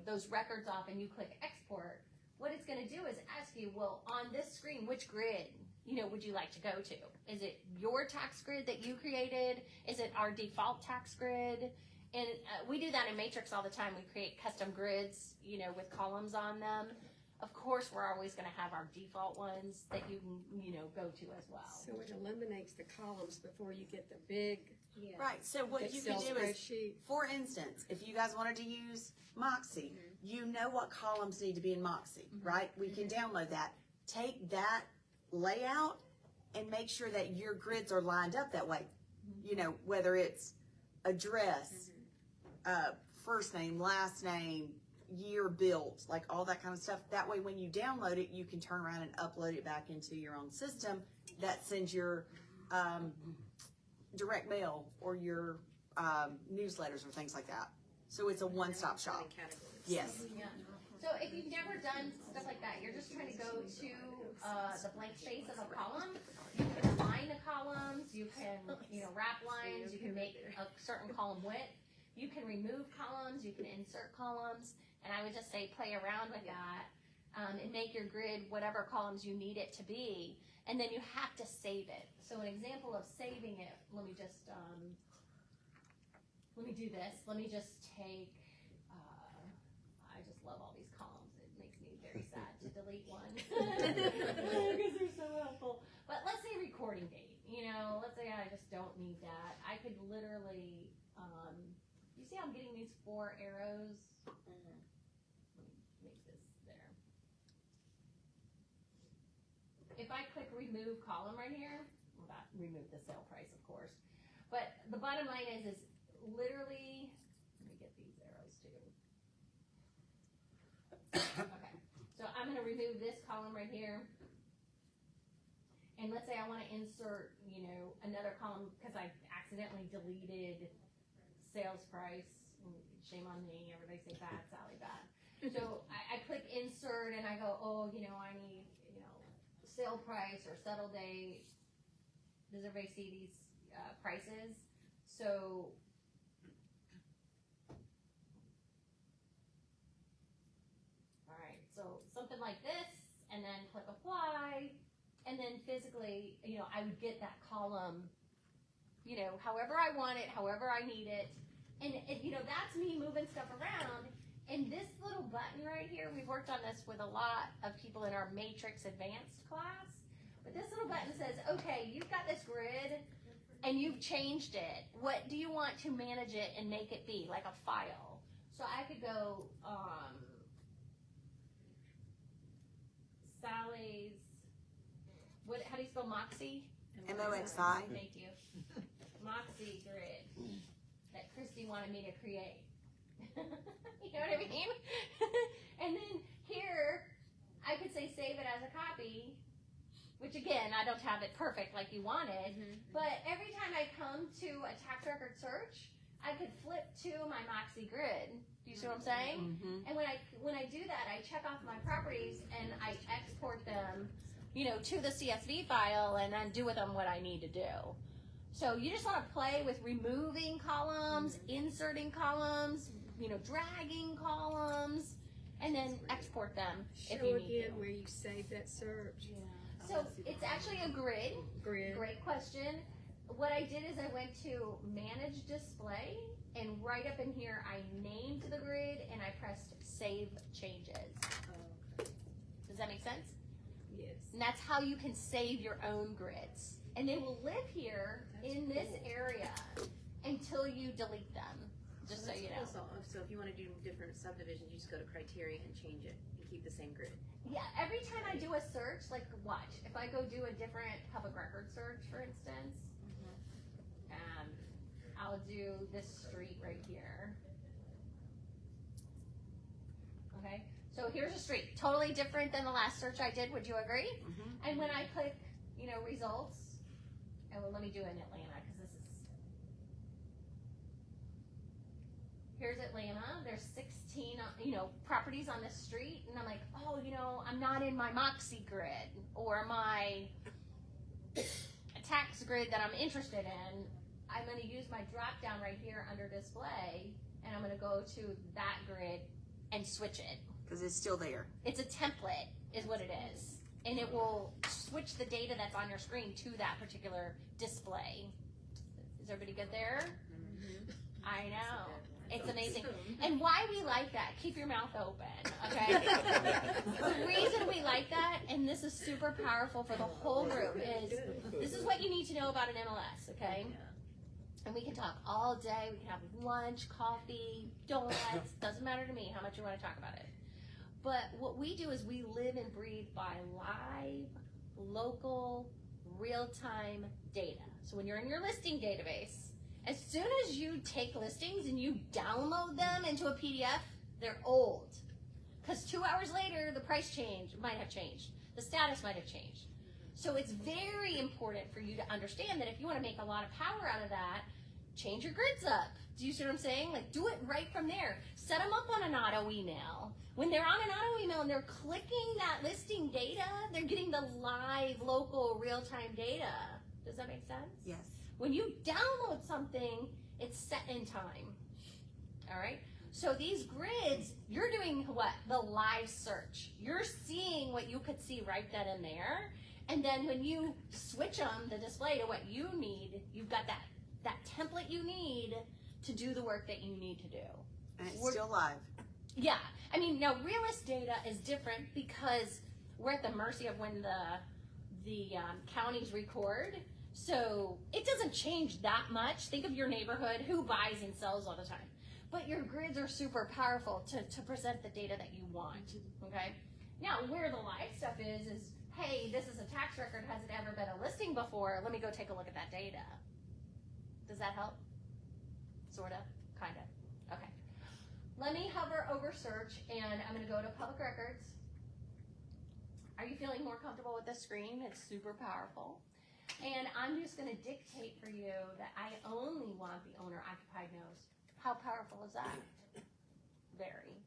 Speaker 2: those records off and you click export, what it's going to do is ask you, well, on this screen, which grid, would you like to go to? Is it your tax grid that you created? Is it our default tax grid? And we do that in Matrix all the time. We create custom grids, with columns on them. Of course, we're always going to have our default ones that you can, go to as well.
Speaker 4: So it eliminates the columns before you get the big
Speaker 1: Right. So what you
Speaker 4: Excel
Speaker 1: can do is,
Speaker 4: spreadsheet.
Speaker 1: for instance, if you guys wanted to use Moxie, you know what columns need to be in Moxie, right? We can download that. Take that layout and make sure that your grids are lined up that way. Whether it's address, first name, last name, year built, like all that kind of stuff. That way when you download it, you can turn around and upload it back into your own system that sends your direct mail or your newsletters or things like that. So it's a one-stop shop. Yes.
Speaker 2: Yeah. So if you've never done stuff like that, you're just trying to go to the blank space of a column. You can align the columns. You can, wrap lines. You can make a certain column width. You can remove columns. You can insert columns. And I would just say play around with that and make your grid whatever columns you need it to be. And then you have to save it. So an example of saving it, let me do this. Let me just take, I just love all these columns. It makes me very sad to delete one because they're so helpful. But let's say recording date. Let's say I just don't need that. I could literally, you see how I'm getting these 4 arrows? Let me make this there. If I click remove column right here, well, that remove the sale price, of course. But the bottom line is literally, let me get these arrows too. Okay. So I'm gonna remove this column right here. And let's say I wanna insert, another column, because I accidentally deleted sales price. Shame on me, everybody say bad, Sally, bad. So I click insert and I go, I need, sale price or settle date. Does everybody see these prices? So all right, so something like this, and then click apply, and then physically, I would get that column, however I want it, however I need it, and that's me moving stuff around. And this little button right here, we've worked on this with a lot of people in our Matrix Advanced class, but this little button says, okay, you've got this grid, and you've changed it. What do you want to manage it and make it be, like a file? So I could go, Sallie's, how do you spell Moxie?
Speaker 1: MOXI.
Speaker 2: Thank you. Moxie grid that Christy wanted me to create. You know what I mean? And then here, I could say save it as a copy, which again, I don't have it perfect like you wanted, but every time I come to a tax record search, I could flip to my Moxie grid. Do you see what I'm saying? And when I do that, I check off my properties and I export them, to the CSV file and then do with them what I need to do. So you just want to play with removing columns, inserting columns, dragging columns, and then export them if you need
Speaker 4: again
Speaker 2: to.
Speaker 4: where you save that search.
Speaker 2: So it's actually a grid.
Speaker 4: Grid.
Speaker 2: Great question. What I did is I went to manage display, and right up in here I named the grid and I pressed save changes. Does that make sense?
Speaker 4: Yes.
Speaker 2: And that's how you can save your own grids. And they will live here in this area until you delete them. Just so you know.
Speaker 6: So if you want to do different subdivisions, you just go to criteria and change it and keep the same grid.
Speaker 2: Yeah, every time I do a search, like watch, if I go do a different public record search, for instance, I'll do this street right here. Okay, so here's a street, totally different than the last search I did. Would you agree? And when I click, results, and well, let me do it in Atlanta because this is. Here's Atlanta. There's 16, properties on this street, and I'm like, oh, I'm not in my Moxie grid or my tax grid that I'm interested in. I'm going to use my drop down right here under display, and I'm going to go to that grid and switch it.
Speaker 1: Because it's still there.
Speaker 2: It's a template, is what it is, and it will switch the data that's on your screen to that particular display. Is everybody good there? I know. It's amazing. And why we like that, keep your mouth open, okay? The reason we like that, and this is super powerful for the whole group, is this is what you need to know about an MLS, okay? And we can talk all day, we can have lunch, coffee, donuts, doesn't matter to me how much you want to talk about it. But what we do is we live and breathe by live, local, real-time data. So when you're in your listing database, as soon as you take listings and you download them into a PDF, they're old. Because 2 hours later, the price might have changed. The status might have changed. So it's very important for you to understand that if you want to make a lot of power out of that, change your grids up. Do you see what I'm saying? Like, do it right from there. Set them up on an auto email. When they're on an auto email and they're clicking that listing data, they're getting the live, local, real-time data. Does that make sense?
Speaker 1: Yes.
Speaker 2: When you download something, it's set in time. All right? So these grids, you're doing what? The live search. You're seeing what you could see right then and there. And then when you switch them, the display, to what you need, you've got that template you need to do the work that you need to do.
Speaker 1: And it's still live.
Speaker 2: Yeah. I mean, now realist data is different because we're at the mercy of when the counties record. So it doesn't change that much. Think of your neighborhood, who buys and sells all the time. But your grids are super powerful to present the data that you want, okay? Now, where the live stuff is, hey, this is a tax record, has it ever been a listing before? Let me go take a look at that data. Does that help? Sorta? Kinda? Okay. Let me hover over search, and I'm gonna go to public records. Are you feeling more comfortable with the screen? It's super powerful. And I'm just gonna dictate for you that I only want the owner occupied knows. How powerful is that? Very.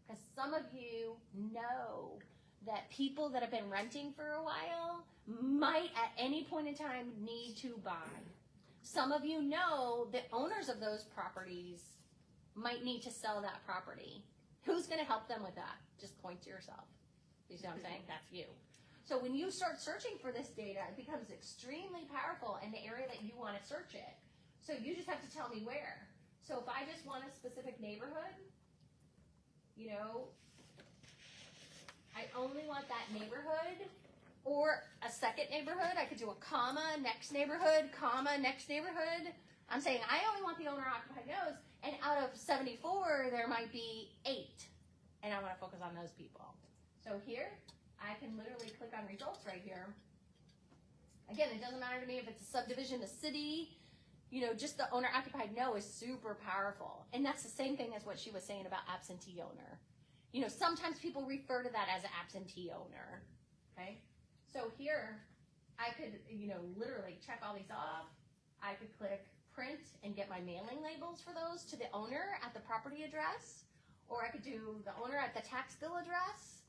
Speaker 2: Because some of you know that people that have been renting for a while might at any point in time need to buy. Some of you know that owners of those properties might need to sell that property. Who's gonna help them with that? Just point to yourself. You see what I'm saying? That's you. So when you start searching for this data, it becomes extremely powerful in the area that you want to search it. So you just have to tell me where. So if I just want a specific neighborhood, you know, I only want that neighborhood or a second neighborhood. I could do a comma, next neighborhood, comma, next neighborhood. I'm saying I only want the owner occupied nodes, and out of 74, there might be 8. And I want to focus on those people. So here, I can literally click on results right here. Again, it doesn't matter to me if it's a subdivision, a city, you know, just the owner occupied no is super powerful. And that's the same thing as what she was saying about absentee owner. You know, sometimes people refer to that as an absentee owner, okay? So here, I could, you know, literally check all these off. I could click print and get my mailing labels for those to the owner at the property address, or I could do the owner at the tax bill address,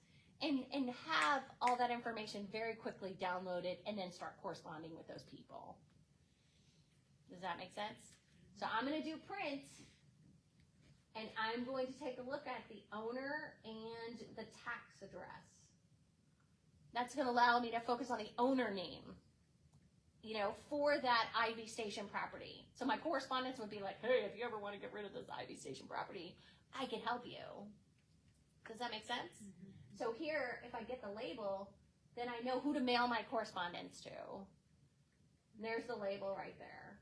Speaker 2: and have all that information very quickly downloaded and then start corresponding with those people. Does that make sense? So I'm going to do print, and I'm going to take a look at the owner and the tax address. That's going to allow me to focus on the owner name, you know, for that Ivy Station property. So my correspondence would be like, hey, if you ever want to get rid of this Ivy Station property, I can help you. Does that make sense? Mm-hmm. So here, if I get the label, then I know who to mail my correspondence to. And there's the label right there.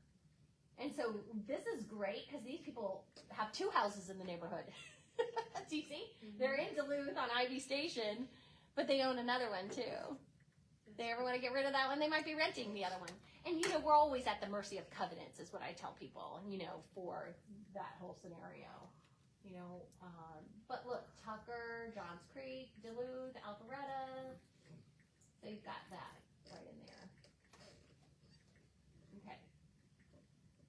Speaker 2: And so this is great because these people have 2 houses in the neighborhood. Do you see? Mm-hmm. They're in Duluth on Ivy Station, but they own another one too. If they ever want to get rid of that one, they might be renting the other one. And you know, we're always at the mercy of covenants is what I tell people, you know, for that whole scenario. You know, but look, Tucker, Johns Creek, Duluth, Alpharetta, they've got that right in there. Okay.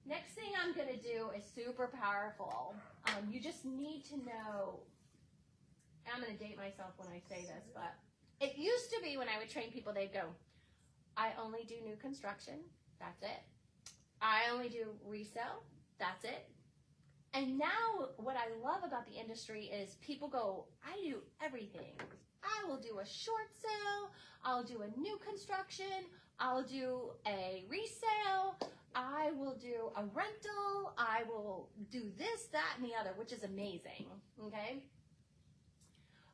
Speaker 2: Next thing I'm going to do is super powerful. You just need to know, I'm going to date myself when I say this, but it used to be when I would train people, they'd go, I only do new construction, that's it. I only do resale, that's it. And now what I love about the industry is people go, I do everything. I will do a short sale, I'll do a new construction, I'll do a resale, I will do a rental, I will do this, that, and the other, which is amazing, okay?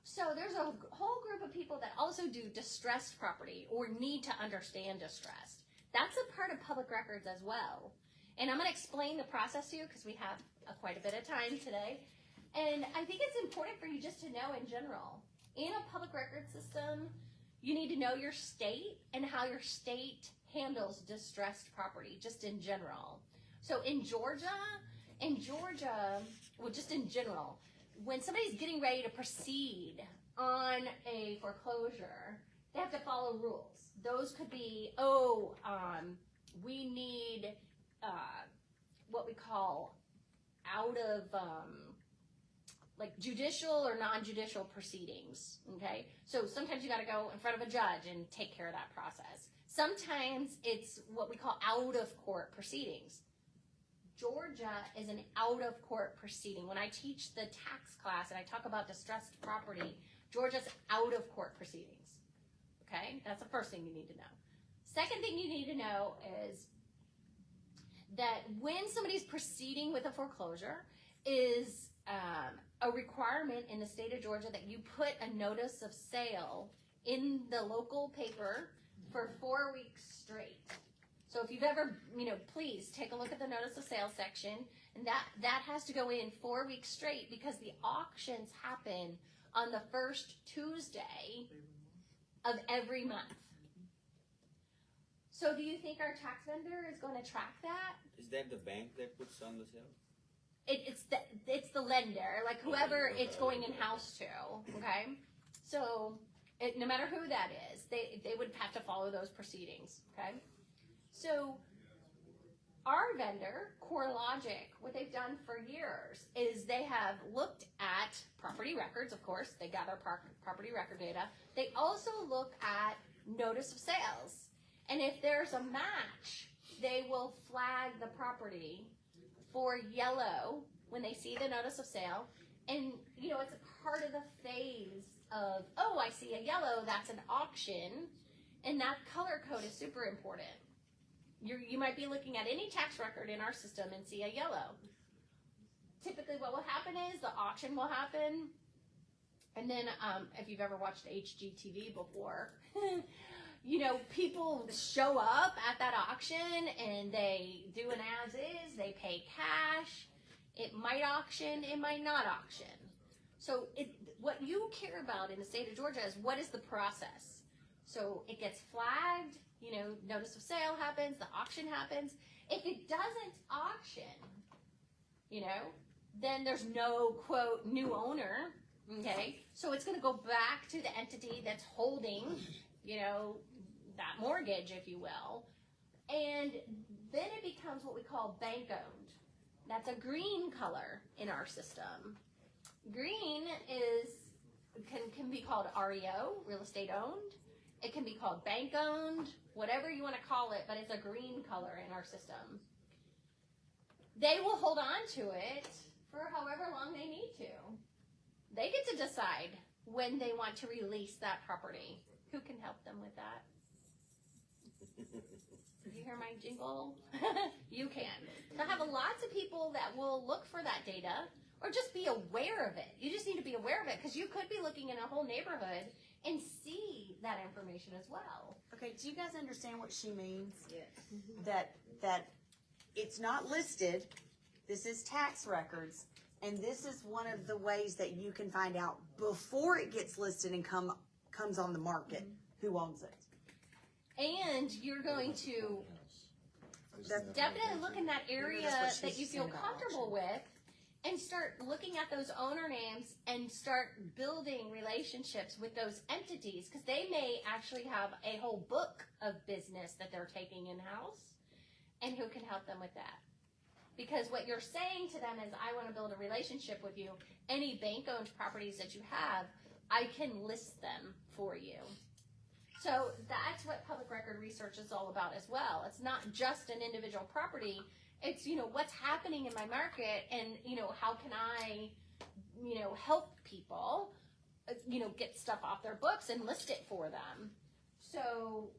Speaker 2: So there's a whole group of people that also do distressed property or need to understand distressed. That's a part of public records as well. And I'm going to explain the process to you because we have quite a bit of time today. And I think it's important for you just to know in general. In a public record system, you need to know your state and how your state handles distressed property, just in general. So in Georgia, well, just in general, when somebody's getting ready to proceed on a foreclosure, they have to follow rules. Those could be, we need what we call out of like judicial or non-judicial proceedings, okay? So sometimes you gotta go in front of a judge and take care of that process. Sometimes it's what we call out of court proceedings. Georgia is an out of court proceeding. When I teach the tax class and I talk about distressed property, Georgia's out of court proceedings, okay? That's the first thing you need to know. Second thing you need to know is that when somebody's proceeding with a foreclosure is a requirement in the state of Georgia that you put a notice of sale in the local paper for 4 weeks straight. So if you've ever, please take a look at the notice of sale section, and that has to go in 4 weeks straight because the auctions happen on the first Tuesday of every month. So do you think our tax vendor is going to track that?
Speaker 7: Is that the bank that puts on the sale?
Speaker 2: It's the lender, like whoever it's going in-house to, okay? So no matter who that is, they would have to follow those proceedings, okay? So our vendor, CoreLogic, what they've done for years is they have looked at property records, of course, they gather property record data. They also look at notice of sales. And if there's a match, they will flag the property for yellow when they see the notice of sale. And, you know, it's a part of the phase of, oh, I see a yellow, that's an auction. And that color code is super important. You might be looking at any tax record in our system and see a yellow. Typically what will happen is the auction will happen. And then if you've ever watched HGTV before, you know, people show up at that auction and they do an as is, they pay cash. It might auction, it might not auction. So what you care about in the state of Georgia is what is the process. So it gets flagged, you know, notice of sale happens, the auction happens. If it doesn't auction, you know, then there's no, quote, new owner, okay? So it's going to go back to the entity that's holding, you know, that mortgage, if you will. And then it becomes what we call bank owned. That's a green color in our system. Green can be called REO, real estate owned. It can be called bank owned, whatever you want to call it, but it's a green color in our system. They will hold on to it for however long they need to. They get to decide when they want to release that property. Who can help them with that? Did you hear my jingle? You can. So I have lots of people that will look for that data or just be aware of it. You just need to be aware of it because you could be looking in a whole neighborhood and see that information as well.
Speaker 1: Okay, do you guys understand what she means?
Speaker 6: Yes.
Speaker 1: That it's not listed, this is tax records, and this is one of the ways that you can find out before it gets listed and comes on the market who owns it.
Speaker 2: And you're going to definitely look in that area that you feel comfortable with and start looking at those owner names and start building relationships with those entities because they may actually have a whole book of business that they're taking in-house, and who can help them with that. Because what you're saying to them is, I want to build a relationship with you. Any bank-owned properties that you have, I can list them for you. So that's what public record research is all about as well. It's not just an individual property. It's, you know, what's happening in my market and, you know, how can I, you know, help people, you know, get stuff off their books and list it for them. So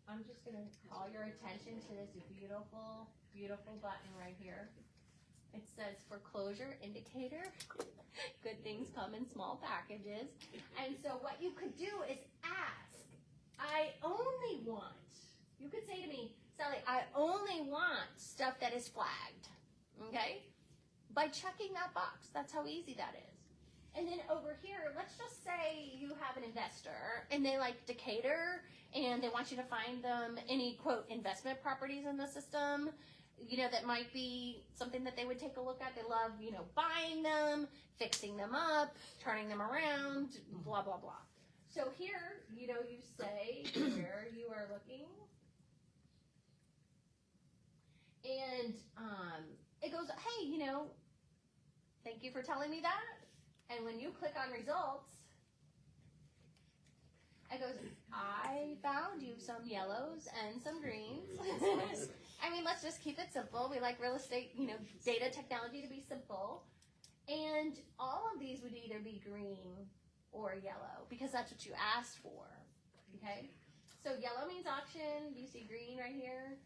Speaker 2: I'm just going to call your attention to this beautiful, beautiful button right here. It says foreclosure indicator. Good things come in small packages. And so what you could do is ask, I only want, you could say to me, Sally, I only want stuff that is flagged, okay? By checking that box, that's how easy that is. And then over here, let's just say you have an investor and they like Decatur and they want you to find them any, quote, investment properties in the system, you know, that might be something that they would take a look at. They love, you know, buying them, fixing them up, turning them around, blah, blah, blah. So here, you know, you say where you are looking. And it goes, hey, you know, thank you for telling me that. And when you click on results, it goes, I found you some yellows and some greens. I mean, let's just keep it simple. We like real estate, you know, data technology to be simple. And all of these would either be green or yellow because that's what you asked for, okay? So yellow means auction. You see green right here.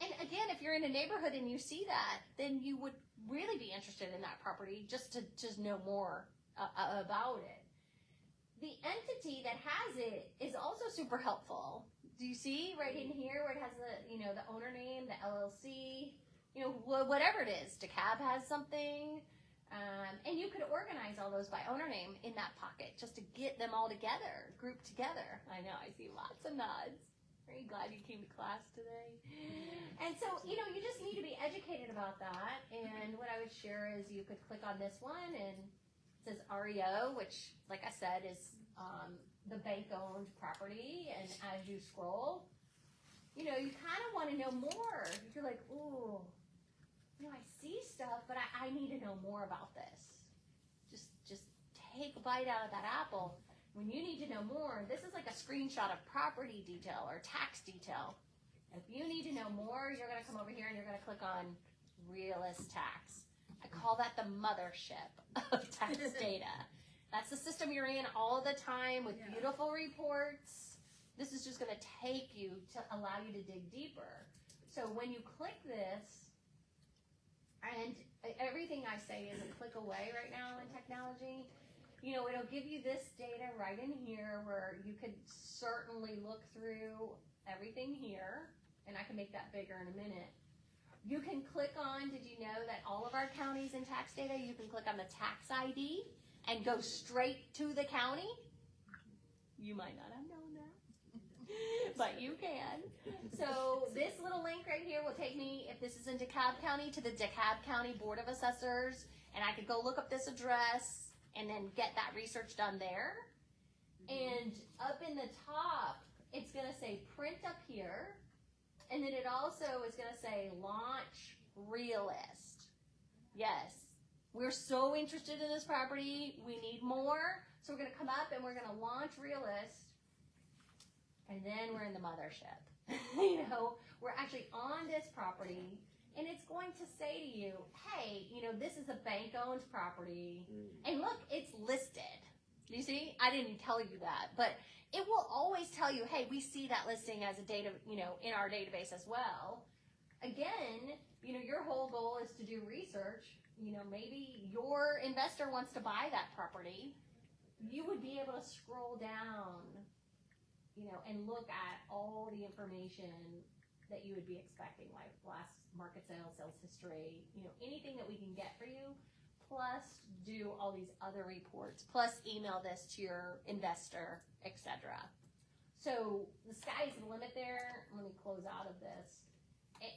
Speaker 2: And again, if you're in a neighborhood and you see that, then you would really be interested in that property just to know more about it. The entity that has it is also super helpful. Do you see right in here where it has the, you know, the owner name, the LLC, you know, whatever it is. DeKalb has something. And you could organize all those by owner name in that pocket just to get them all together, grouped together. I know, I see lots of nods. Are you glad you came to class today? And so, you know, you just need to be educated about that. And what I would share is you could click on this one and it says REO, which, like I said, is the bank-owned property, and as you scroll, you know, you kind of want to know more. You're like, ooh, you know, I see stuff, but I need to know more about this. Just take a bite out of that apple. When you need to know more, this is like a screenshot of property detail or tax detail. If you need to know more, you're going to come over here and you're going to click on Realist Tax. I call that the mothership of tax data. That's the system you're in all the time with beautiful reports. This is just going to take you to allow you to dig deeper. So when you click this, and everything I say is a click away right now in technology, you know, it'll give you this data right in here where you could certainly look through everything here, and I can make that bigger in a minute. You can click on, did you know that all of our counties in tax data, you can click on the tax ID and go straight to the county? You might not have known that, but you can. So this little link right here will take me, if this is in DeKalb County, to the DeKalb County Board of Assessors, and I could go look up this address and then get that research done there. And up in the top, it's gonna say print up here, and then it also is gonna say launch Realist. Yes, we're so interested in this property, we need more, so we're gonna come up and we're gonna launch Realist, and then we're in the mothership. You know, we're actually on this property, and it's going to say to you, hey, you know, this is a bank-owned property, and look, it's listed. You see, I didn't tell you that, but it will always tell you, hey, we see that listing as a data, you know, in our database as well. Again, you know, your whole goal is to do research. You know, maybe your investor wants to buy that property. You would be able to scroll down, you know, and look at all the information that you would be expecting, like last market sales, sales history, you know, anything that we can get for you, plus do all these other reports, plus email this to your investor, etc. So the sky's the limit there. Let me close out of this.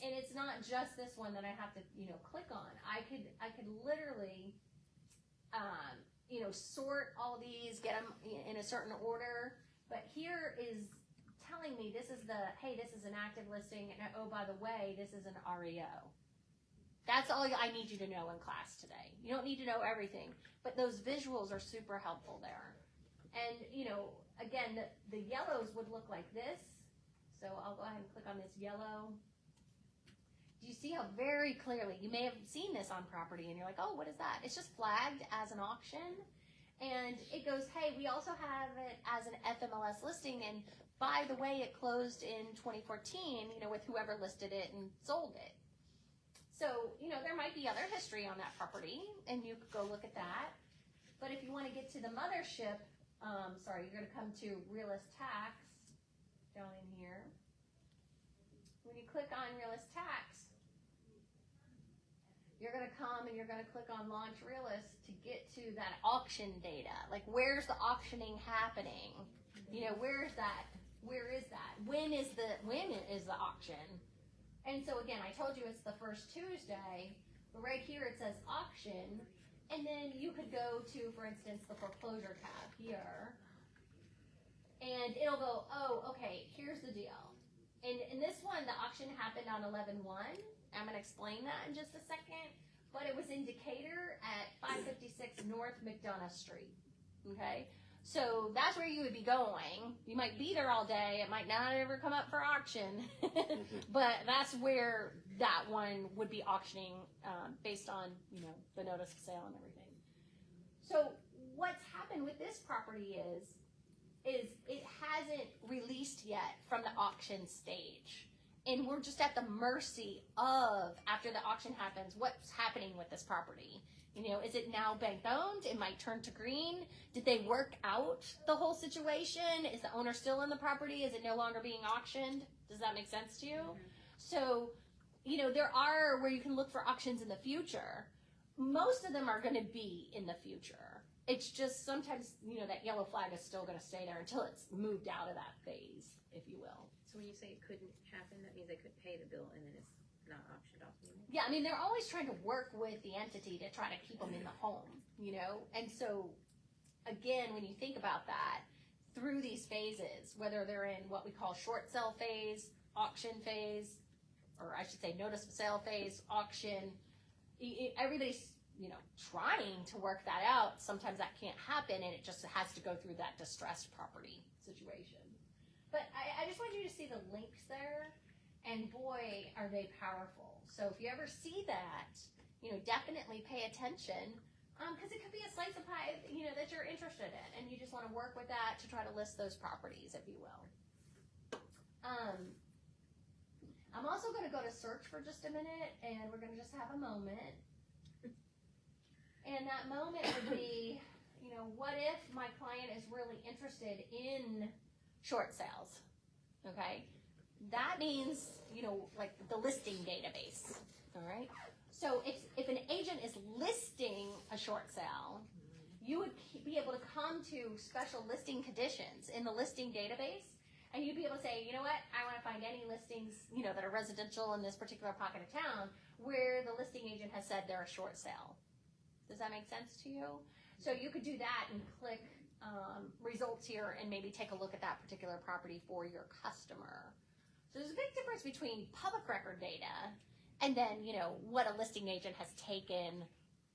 Speaker 2: And it's not just this one that I have to, you know, click on. I could literally, you know, sort all these, get them in a certain order. But here is telling me this is hey, this is an active listing, and oh, by the way, this is an REO. That's all I need you to know in class today. You don't need to know everything, but those visuals are super helpful there. And, you know, again, the yellows would look like this. So I'll go ahead and click on this yellow. Do you see how very clearly, you may have seen this on property, and you're like, oh, what is that? It's just flagged as an auction. And it goes, hey, we also have it as an FMLS listing, and by the way, it closed in 2014, you know, with whoever listed it and sold it. So, you know, there might be other history on that property, and you could go look at that. But if you want to get to the mothership, you're going to come to Realist Tax down in here. When you click on Realist Tax, you're going to come and you're going to click on Launch Realist to get to that auction data. Like, where's the auctioning happening? You know, where is that? Where is that? When is the auction? And so again, I told you it's the first Tuesday, but right here it says auction, and then you could go to, for instance, the foreclosure tab here, and it'll go, oh, okay, here's the deal. And in this one, the auction happened on 11/1. I'm going to explain that in just a second, but it was in Decatur at 556 North McDonough Street, okay? So that's where you would be going. You might be there all day. It might not ever come up for auction, but that's where that one would be auctioning based on, you know, the notice of sale and everything. So what's happened with this property is it hasn't released yet from the auction stage. And we're just at the mercy of, after the auction happens, what's happening with this property. You know, is it now bank owned? It might turn to green. Did they work out the whole situation? Is the owner still in the property? Is it no longer being auctioned? Does that make sense to you? Mm-hmm. So, you know, there are where you can look for auctions in the future. Most of them are going to be in the future. It's just sometimes, you know, that yellow flag is still going to stay there until it's moved out of that phase, if you will.
Speaker 6: So when you say it couldn't happen, that means they could pay the bill and then it's not auctioned off anymore?
Speaker 2: Yeah, I mean, they're always trying to work with the entity to try to keep them in the home, you know? And so, again, when you think about that, through these phases, whether they're in what we call short sale phase, auction phase, or I should say notice of sale phase, auction. Everybody's, trying to work that out. Sometimes that can't happen, and it just has to go through that distressed property situation. But I just want you to see the links there, and boy, are they powerful. So if you ever see that, definitely pay attention, because it could be a slice of pie, that you're interested in, and you just want to work with that to try to list those properties, if you will. I'm also going to go to search for just a minute, and we're going to just have a moment. And that moment would be, what if my client is really interested in short sales? Okay? That means, like the listing database. All right? So if an agent is listing a short sale, you would be able to come to special listing conditions in the listing database, and you'd be able to say, you know what, I want to find any listings, that are residential in this particular pocket of town where the listing agent has said they're a short sale. Does that make sense to you? So you could do that and click results here and maybe take a look at that particular property for your customer. So there's a big difference between public record data and then, what a listing agent has taken,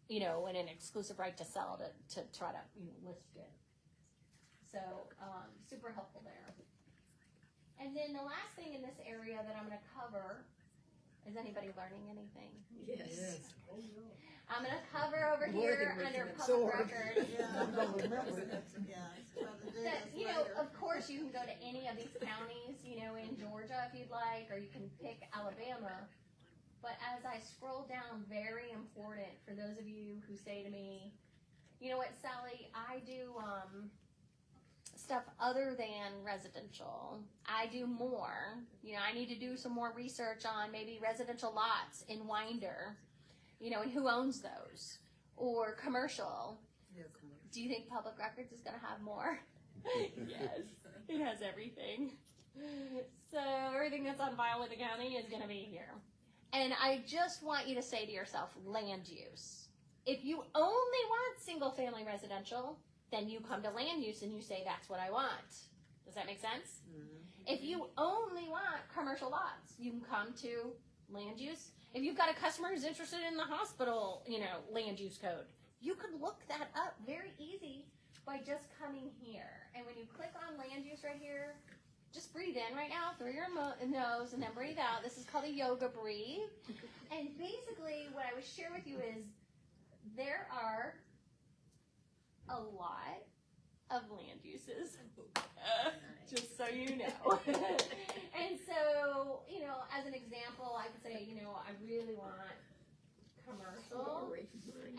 Speaker 2: in an exclusive right to sell to try to, list it. So super helpful there. And then the last thing in this area that I'm going to cover, is anybody learning anything?
Speaker 4: Yes.
Speaker 2: I'm going to cover over
Speaker 4: More
Speaker 2: here
Speaker 4: than we
Speaker 2: under
Speaker 4: can
Speaker 2: public
Speaker 4: absorb.
Speaker 2: record.
Speaker 5: Yeah.
Speaker 2: That, of course you can go to any of these counties, in Georgia if you'd like, or you can pick Alabama. But as I scroll down, very important for those of you who say to me, you know what, Sallie, I do stuff other than residential. I do more. I need to do some more research on maybe residential lots in Winder, and who owns those, or commercial. Do you think public records is going to have more? Yes, it has everything. So everything that's on file with the county is going to be here. And I just want you to say to yourself, land use. If you only want single family residential, then you come to land use and you say, that's what I want. Does that make sense? Mm-hmm. If you only want commercial lots, you can come to land use. If you've got a customer who's interested in the hospital, land use code, you can look that up very easy by just coming here. And when you click on land use right here, just breathe in right now through your nose and then breathe out. This is called a yoga breathe. And basically what I would share with you is there are a lot of land uses, just so you know. And so, as an example, I could say, I really want commercial.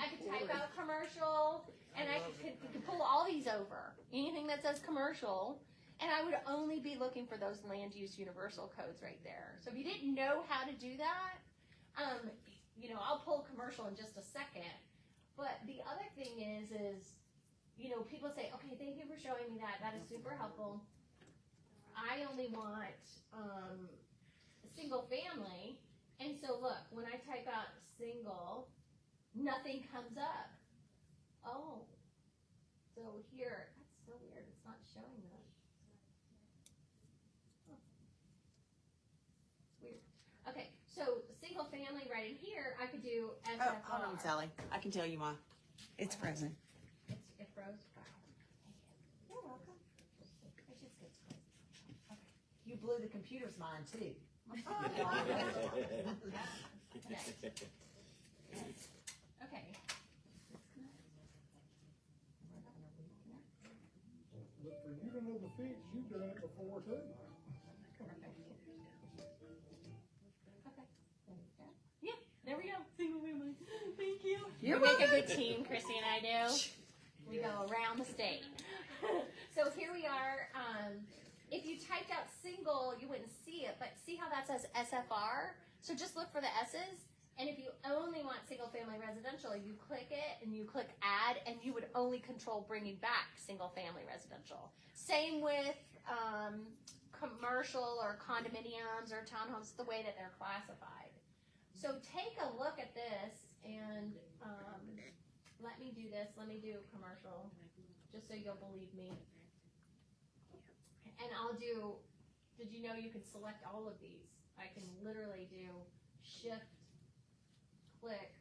Speaker 2: I could type out commercial, and I could pull all these over. Anything that says commercial, and I would only be looking for those land use universal codes right there. So if you didn't know how to do that, I'll pull commercial in just a second. But the other thing is people say, okay, thank you for showing me that. That is super helpful. I only want a single family. And so look, when I type out single, nothing comes up. Oh, so here, that's so weird. It's not showing that. Huh. It's weird. Okay, so single family right in here, I could do SFR.
Speaker 8: Oh, hold on, Sallie. I can tell you why. It's frozen.
Speaker 2: It froze? You're welcome. It just gets frozen. Okay.
Speaker 8: You blew the computer's mind too.
Speaker 2: Okay.
Speaker 3: But for you to know the feats, you've done it before too.
Speaker 2: Yeah, there we go. Single family. Thank you.
Speaker 8: You're
Speaker 2: We make a good team, Chrissy and I do. We go around the state. So here we are. If you typed out single, you wouldn't see it, but see how that says SFR? So just look for the S's. And if you only want single family residential, you click it and you click add, and you would only control bringing back single family residential. Same with commercial or condominiums or townhomes, the way that they're classified. So take a look at this and let me do this. Let me do commercial, just so you'll believe me. and I'll do, did you know you could select all of these? I can literally do shift, click,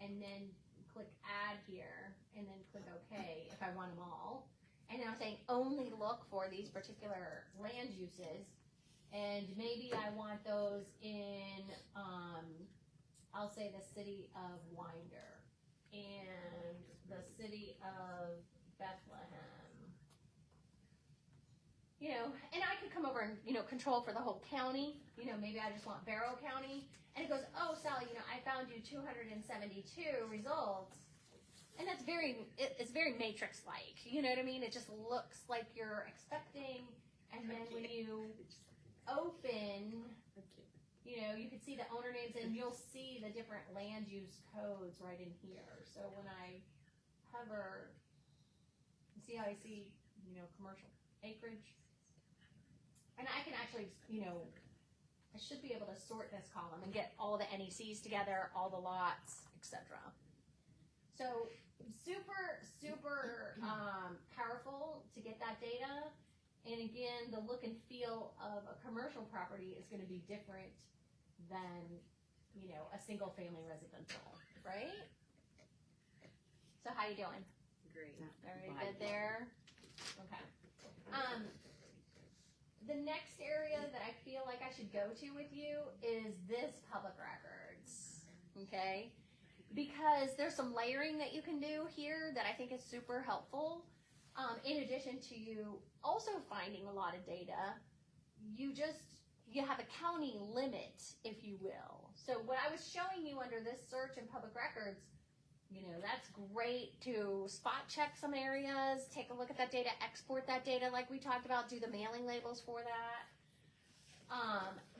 Speaker 2: and then click add here, and then click OK if I want them all. And now I'm saying only look for these particular land uses, and maybe I want those in, I'll say the city of Winder and the city of Bethlehem. You know, and I could come over and, you know, control for the whole county. You know, maybe I just want Barrow County. And it goes, oh, Sallie, you know, I found you 272 results. And that's it's very matrix-like. You know what I mean? It just looks like you're expecting. And then when you open, you know, you can see the owner names and you'll see the different land use codes right in here. So when I hover, see how I see, you know, commercial acreage? And I can actually, you know, I should be able to sort this column and get all the NECs together, all the lots, etc. So super, super powerful to get that data. And again, the look and feel of a commercial property is going to be different than, you know, a single family residential, right? So how you doing?
Speaker 6: Great.
Speaker 2: Everybody good there? Okay. The next area that I feel like I should go to with you is this public records, okay? Because there's some layering that you can do here that I think is super helpful. In addition to you also finding a lot of data, you have a county limit, if you will. So what I was showing you under this search in public records, you know, that's great to spot check some areas, take a look at that data, export that data like we talked about, do the mailing labels for that.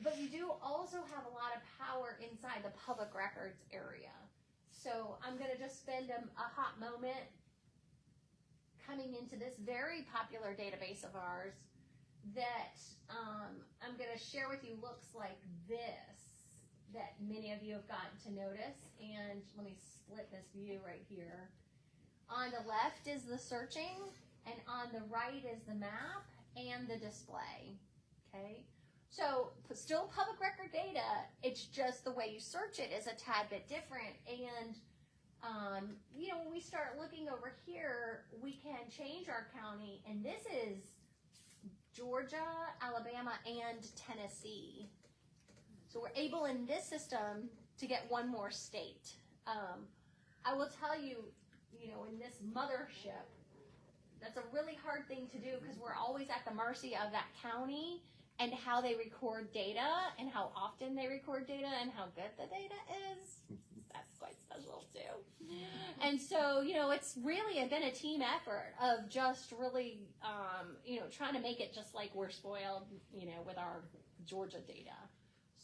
Speaker 2: But you do also have a lot of power inside the public records area. So I'm going to just spend a hot moment coming into this very popular database of ours that I'm going to share with you looks like this, that many of you have gotten to notice. And let me split this view right here. On the left is the searching, and on the right is the map and the display. Okay, so still public record data, it's just the way you search it is a tad bit different. And you know, when we start looking over here, we can change our county, and this is Georgia, Alabama, and Tennessee. So we're able in this system to get one more state. I will tell you, you know, in this mothership, that's a really hard thing to do because we're always at the mercy of that county and how they record data and how often they record data and how good the data is. That's quite special too. And so, you know, it's really been a team effort of just really, you know, trying to make it just like we're spoiled, you know, with our Georgia data.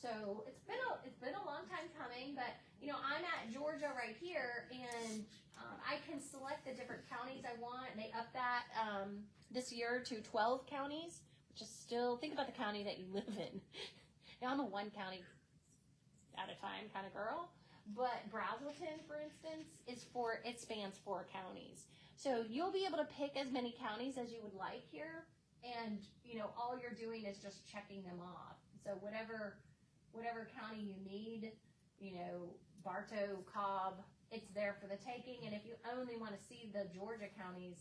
Speaker 2: So it's been a long time coming, but you know, I'm at Georgia right here, and I can select the different counties I want. And they upped that this year to 12 counties, which is still, think about the county that you live in. Now I'm a one county at a time kind of girl, but Brazelton, for instance, it spans 4 counties. So you'll be able to pick as many counties as you would like here, and you know, all you're doing is just checking them off. So whatever county you need, you know, Bartow, Cobb, it's there for the taking. And if you only want to see the Georgia counties,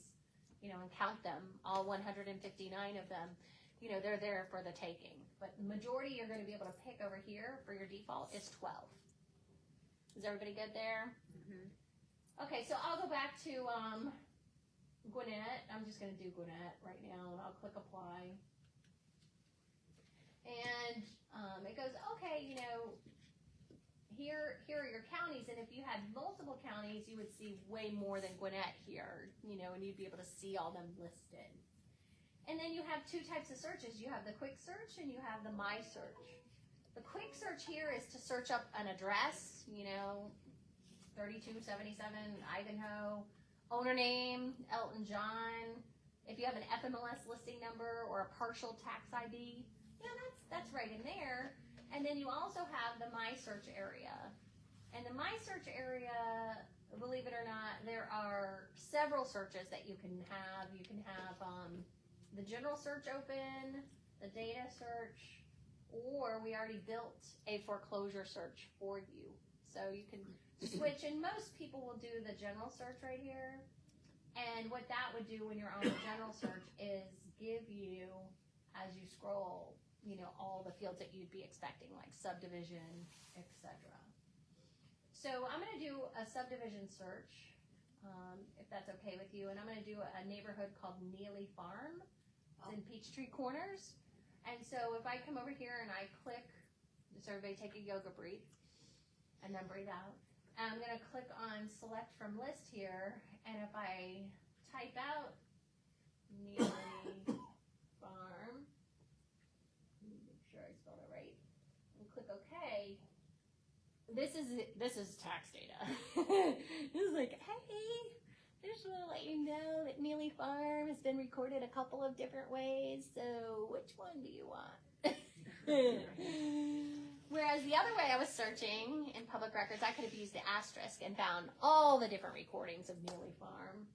Speaker 2: you know, and count them, all 159 of them, you know, they're there for the taking. But the majority you're going to be able to pick over here for your default is 12. Is everybody good there? Mm-hmm. Okay, so I'll go back to Gwinnett. I'm just going to do Gwinnett right now, and I'll click apply. And it goes, okay, you know, here are your counties, and if you had multiple counties, you would see way more than Gwinnett here, you know, and you'd be able to see all them listed. And then you have 2 types of searches. You have the quick search and you have the my search. The quick search here is to search up an address, you know, 3277 Ivanhoe, owner name, Elton John. If you have an FMLS listing number or a partial tax ID, yeah, that's right in there. And then you also have the My Search area. And the My Search area, believe it or not, there are several searches that you can have. You can have the general search open, the data search, or we already built a foreclosure search for you. So you can switch, and most people will do the general search right here. And what that would do when you're on the general search is give you, as you scroll, you know, all the fields that you'd be expecting, like subdivision, etc. So I'm going to do a subdivision search, if that's okay with you, and I'm going to do a neighborhood called Neely Farm. It's in Peachtree Corners. And so if I come over here and I click, just everybody take a yoga breathe, and then breathe out. And I'm going to click on select from list here, and if I type out Neely Farm, make sure I spelled it right, and click OK, this is tax data. This is like, hey, I just want to let you know that Neely Farm has been recorded a couple of different ways, so which one do you want? Whereas the other way I was searching in public records, I could have used the asterisk and found all the different recordings of Neely Farm.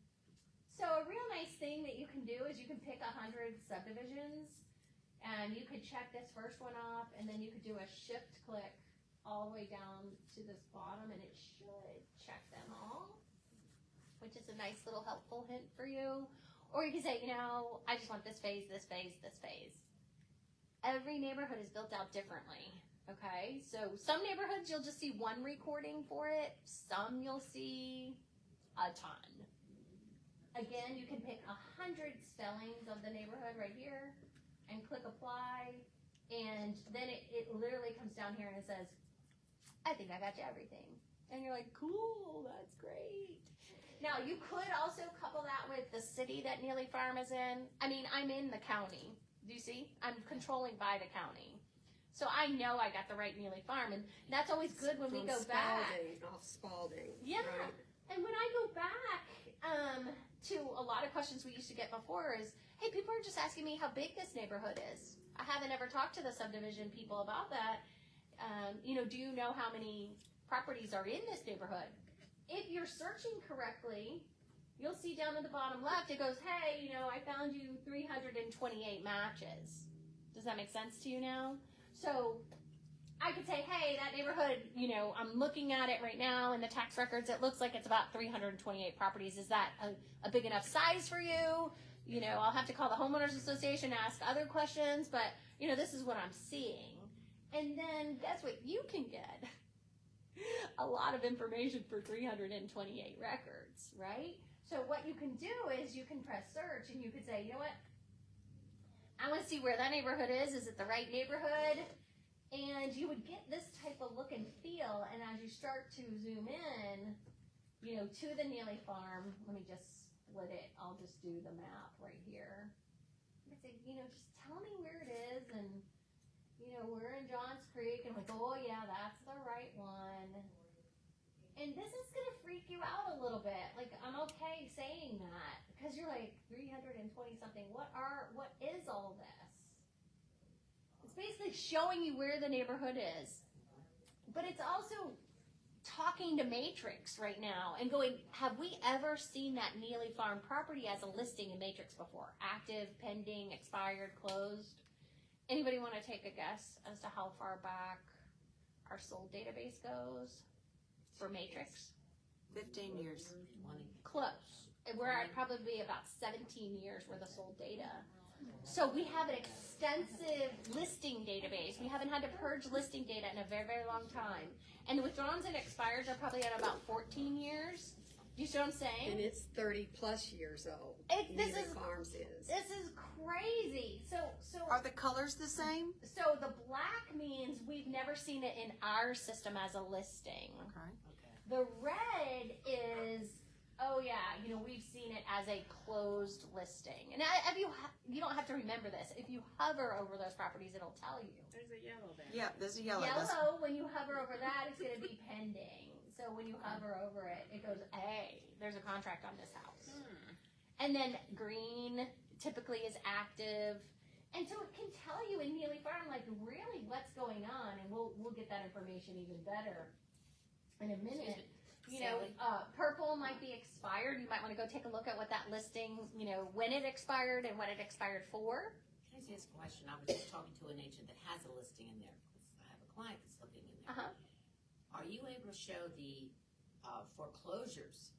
Speaker 2: So a real nice thing that you can do is you can pick 100 subdivisions, and you could check this first one off, and then you could do a shift click all the way down to this bottom, and it should check them all, which is a nice little helpful hint for you. Or you can say, you know, I just want this phase, this phase, this phase. Every neighborhood is built out differently. Okay, so some neighborhoods you'll just see one recording for it. Some you'll see a ton. Again, you can pick 100 spellings of the neighborhood right here and click apply, and then it literally comes down here and it says, I think I got you everything. And you're like, cool, that's great. Now, you could also couple that with the city that Neely Farm is in. I mean, I'm in the county. Do you see? I'm controlling by the county. So I know I got the right Neely Farm, and that's always good when we go back.
Speaker 4: Off Spalding.
Speaker 2: Yeah,
Speaker 4: right?
Speaker 2: and when I go back to a lot of questions we used to get before is, hey, people are just asking me how big this neighborhood is. I haven't ever talked to the subdivision people about that. You know, do you know how many properties are in this neighborhood? If you're searching correctly, you'll see down at the bottom left, it goes, hey, you know, I found you 328 matches. Does that make sense to you now? So I could say, hey, that neighborhood, you know, I'm looking at it right now in the tax records. It looks like it's about 328 properties. Is that a big enough size for you? You know, I'll have to call the homeowners association, ask other questions, but, you know, this is what I'm seeing. And then guess what you can get? A lot of information for 328 records, right? So what you can do is you can press search, and you could say, you know what? I want to see where that neighborhood is. Is it the right neighborhood? And you would get this type of look and feel, and as you start to zoom in, you know, to the Neely Farm, let me just split it. I'll just do the map right here. I say, you know, just tell me where it is, and, you know, we're in Johns Creek, and I'm like, oh yeah, that's the right one. And this is going to freak you out a little bit. Like, I'm okay saying that, because you're like 320 something. What is all this? It's basically showing you where the neighborhood is. But it's also talking to Matrix right now and going, have we ever seen that Neely Farm property as a listing in Matrix before? Active, pending, expired, closed? Anybody want to take a guess as to how far back our sold database goes for Matrix?
Speaker 8: 15 years. 20.
Speaker 2: Close. We're at probably about 17 years worth of sold data. So we have an extensive listing database. We haven't had to purge listing data in a very, very long time. And the withdrawals and expires are probably at about 14 years. Do you see what I'm saying?
Speaker 4: And it's 30 plus years old.
Speaker 2: This
Speaker 4: Neely
Speaker 2: is
Speaker 4: Farms is.
Speaker 2: This is crazy. So
Speaker 8: Are the colors the same?
Speaker 2: So the black means we've never seen it in our system as a listing.
Speaker 8: Okay.
Speaker 2: The red is, oh yeah, you know, we've seen it as a closed listing. And you don't have to remember this. If you hover over those properties, it'll tell you.
Speaker 4: There's a yellow there.
Speaker 8: Yeah, there's a yellow.
Speaker 2: Yellow, when you hover over that, it's going to be pending. So when you hover over it, it goes, hey, there's a contract on this house. And then green typically is active. And so it can tell you in Neely Farm, like, really what's going on. And we'll get that information even better in a minute. You know, purple might be expired. You might want to go take a look at what that listing, you know, when it expired and what it expired for.
Speaker 9: Can I ask a question? I was just talking to an agent that has a listing in there. I have a client that's looking in there. Are you able to show the foreclosures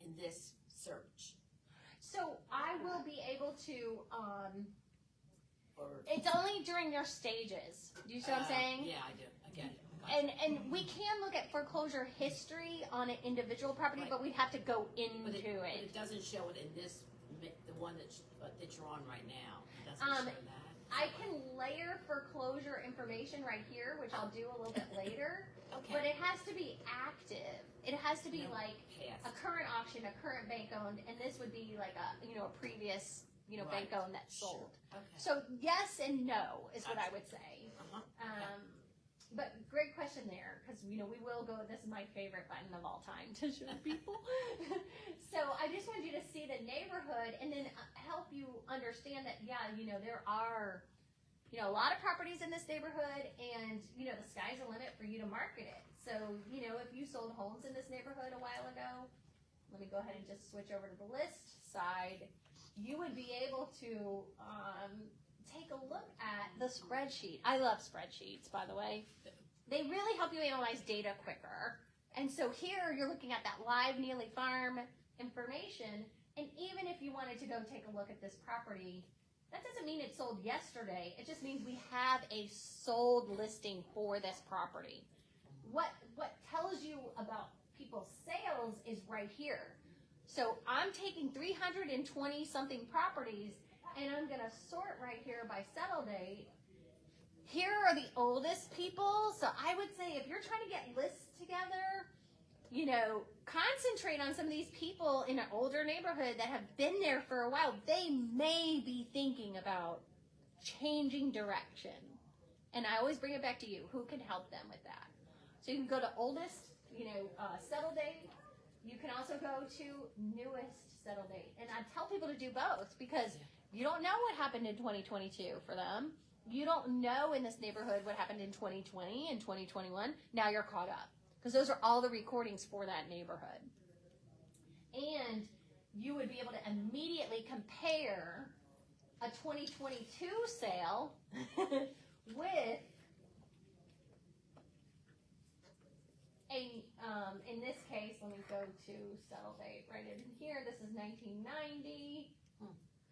Speaker 9: in this search?
Speaker 2: So I will be able to,
Speaker 9: Or
Speaker 2: it's only during their stages. Do you see what I'm saying?
Speaker 9: Yeah, I do. I get it. I got it.
Speaker 2: And we can look at foreclosure history on an individual property,
Speaker 9: Right.
Speaker 2: but we'd have to go into
Speaker 9: But
Speaker 2: it.
Speaker 9: it doesn't show it in this, the one that you're on right now. It doesn't show that.
Speaker 2: I can layer foreclosure information right here, which I'll do a little bit later.
Speaker 9: Okay.
Speaker 2: But it has to be active. It has to be
Speaker 9: No
Speaker 2: like
Speaker 9: past.
Speaker 2: a current auction, a current bank owned, and this would be like a previous
Speaker 9: Right.
Speaker 2: bank owned that sold.
Speaker 9: Okay.
Speaker 2: So yes and no is what I would say.
Speaker 9: Uh-huh.
Speaker 2: But great question there, because we will go. This is my favorite button of all time to show people. So I just wanted you to see the neighborhood, and then help you understand that there are a lot of properties in this neighborhood, and the sky's the limit for you to market it. So if you sold homes in this neighborhood a while ago, let me go ahead and just switch over to the list side. You would be able to take a look at the spreadsheet. I love spreadsheets, by the way. They really help you analyze data quicker. And so here you're looking at that live Neely Farm information, and even if you wanted to go take a look at this property, that doesn't mean it sold yesterday. It just means we have a sold listing for this property. What tells you about people's sales is right here. So I'm taking 320 something properties, and I'm gonna sort right here by settle date. Here are the oldest people. So I would say if you're trying to get lists together, concentrate on some of these people in an older neighborhood that have been there for a while. They may be thinking about changing direction. And I always bring it back to you. Who can help them with that? So you can go to oldest, settle date. You can also go to newest settle date. And I tell people to do both, because you don't know what happened in 2022 for them. You don't know in this neighborhood what happened in 2020 and 2021. Now you're caught up, because those are all the recordings for that neighborhood. And you would be able to immediately compare a 2022 sale with in this case, let me go to settle date right in here. This is 1990.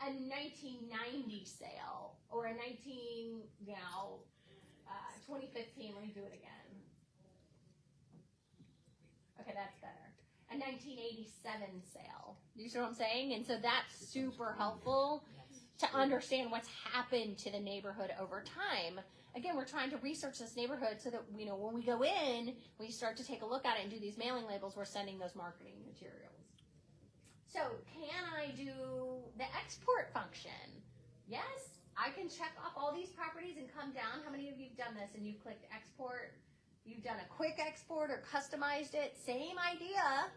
Speaker 2: A 1990 sale, or a 2015. Let me do it again. Okay, that's better. A 1987 sale. You see what I'm saying? And so that's super helpful to understand what's happened to the neighborhood over time. Again, we're trying to research this neighborhood so that when we go in, we start to take a look at it and do these mailing labels. We're sending those marketing materials. So can I do the export function? Yes, I can check off all these properties and come down. How many of you have done this and you've clicked export? You've done a quick export or customized it. Same idea.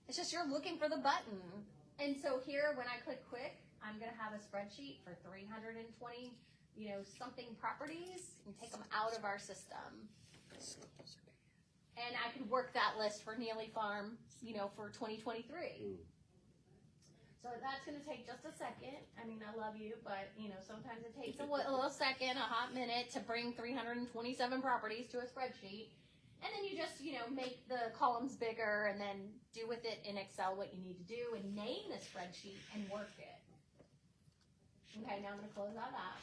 Speaker 2: It's just you're looking for the button. And so here, when I click quick, I'm going to have a spreadsheet for 320, something properties, and take them out of our system. And I could work that list for Neely Farm, for 2023. So that's going to take just a second. I mean, I love you, but, sometimes it takes a little second, a hot minute to bring 327 properties to a spreadsheet. And then you just, make the columns bigger and then do with it in Excel what you need to do and name the spreadsheet and work it. Okay, now I'm going to close out that.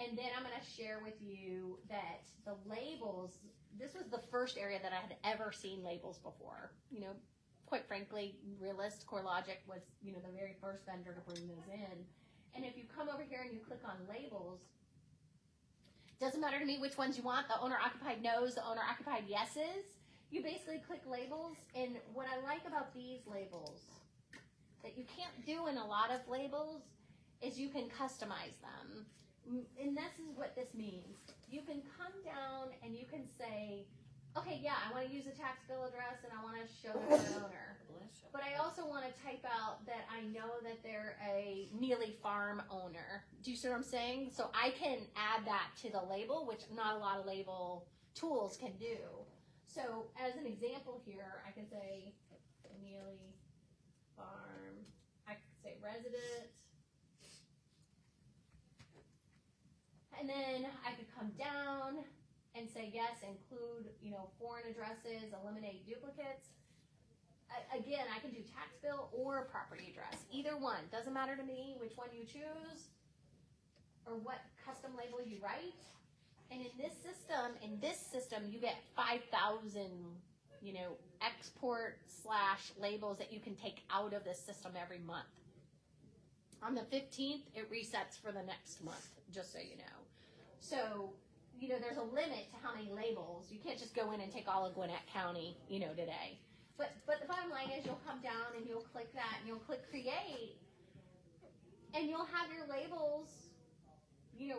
Speaker 2: And then I'm going to share with you that the labels, this was the first area that I had ever seen labels before. Quite frankly, Realist, CoreLogic was, the very first vendor to bring those in. And if you come over here and you click on labels, doesn't matter to me which ones you want, the owner-occupied no's, the owner-occupied yeses. You basically click labels, and what I like about these labels that you can't do in a lot of labels is you can customize them. And this is what this means. You can come down and you can say, okay, yeah, I want to use a tax bill address and I want to show the owner. But I also want to type out that I know that they're a Neely Farm owner. Do you see what I'm saying? So I can add that to the label, which not a lot of label tools can do. So as an example here, I could say Neely Farm, I could say resident, and then I could come down and say yes, include, foreign addresses, eliminate duplicates. Again, I can do tax bill or property address, either one, doesn't matter to me which one you choose or what custom label you write. And in this system, you get 5,000, export/labels that you can take out of this system every month. On the 15th, it resets for the next month, just so you know. So, there's a limit to how many labels. You can't just go in and take all of Gwinnett County, today. But the bottom line is you'll come down and you'll click that and you'll click create and you'll have your labels,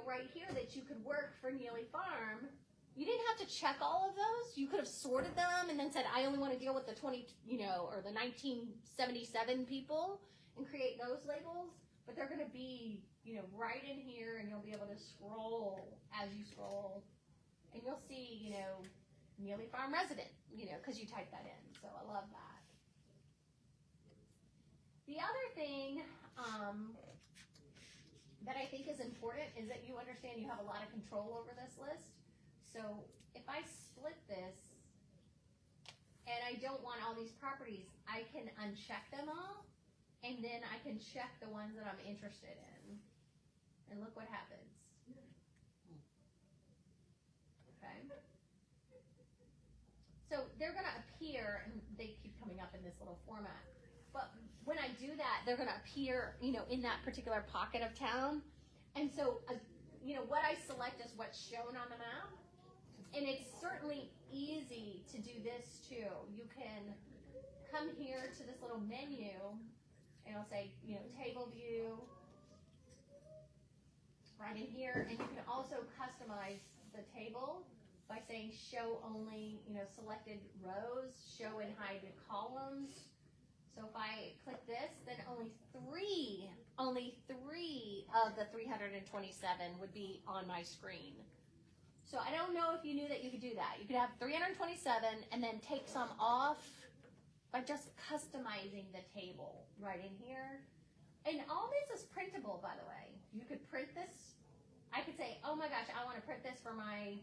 Speaker 2: right here that you could work for Neely Farm. You didn't have to check all of those. You could have sorted them and then said, I only want to deal with the 20, or the 1977 people and create those labels. But they're going to be, right in here, and you'll be able to scroll as you scroll. And you'll see, Neely Farm resident, because you type that in. So I love that. The other thing that I think is important is that you understand you have a lot of control over this list. So if I split this and I don't want all these properties, I can uncheck them all, and then I can check the ones that I'm interested in. And look what happens. Okay. So they're going to appear, and they keep coming up in this little format. But when I do that, they're going to appear, in that particular pocket of town. And so, what I select is what's shown on the map. And it's certainly easy to do this too. You can come here to this little menu, and it'll say, table view, right in here. And you can also customize the table by saying show only, selected rows, show and hide the columns. So if I click this, then only three of the 327 would be on my screen. So I don't know if you knew that you could do that. You could have 327 and then take some off by just customizing the table right in here. And all this is printable, by the way. You could print this. I could say, oh my gosh, I want to print this for my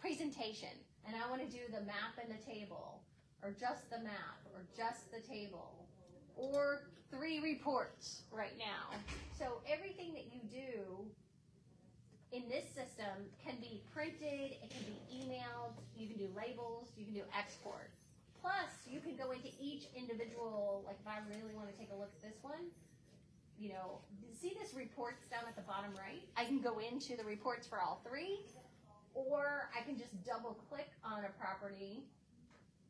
Speaker 2: presentation, and I want to do the map and the table, or just the map, or just the table, or 3 reports right now. So everything that you do in this system can be printed, it can be emailed, you can do labels, you can do export. Plus, you can go into each individual, like if I really want to take a look at this one, see this reports down at the bottom right? I can go into the reports for all 3, or I can just double click on a property,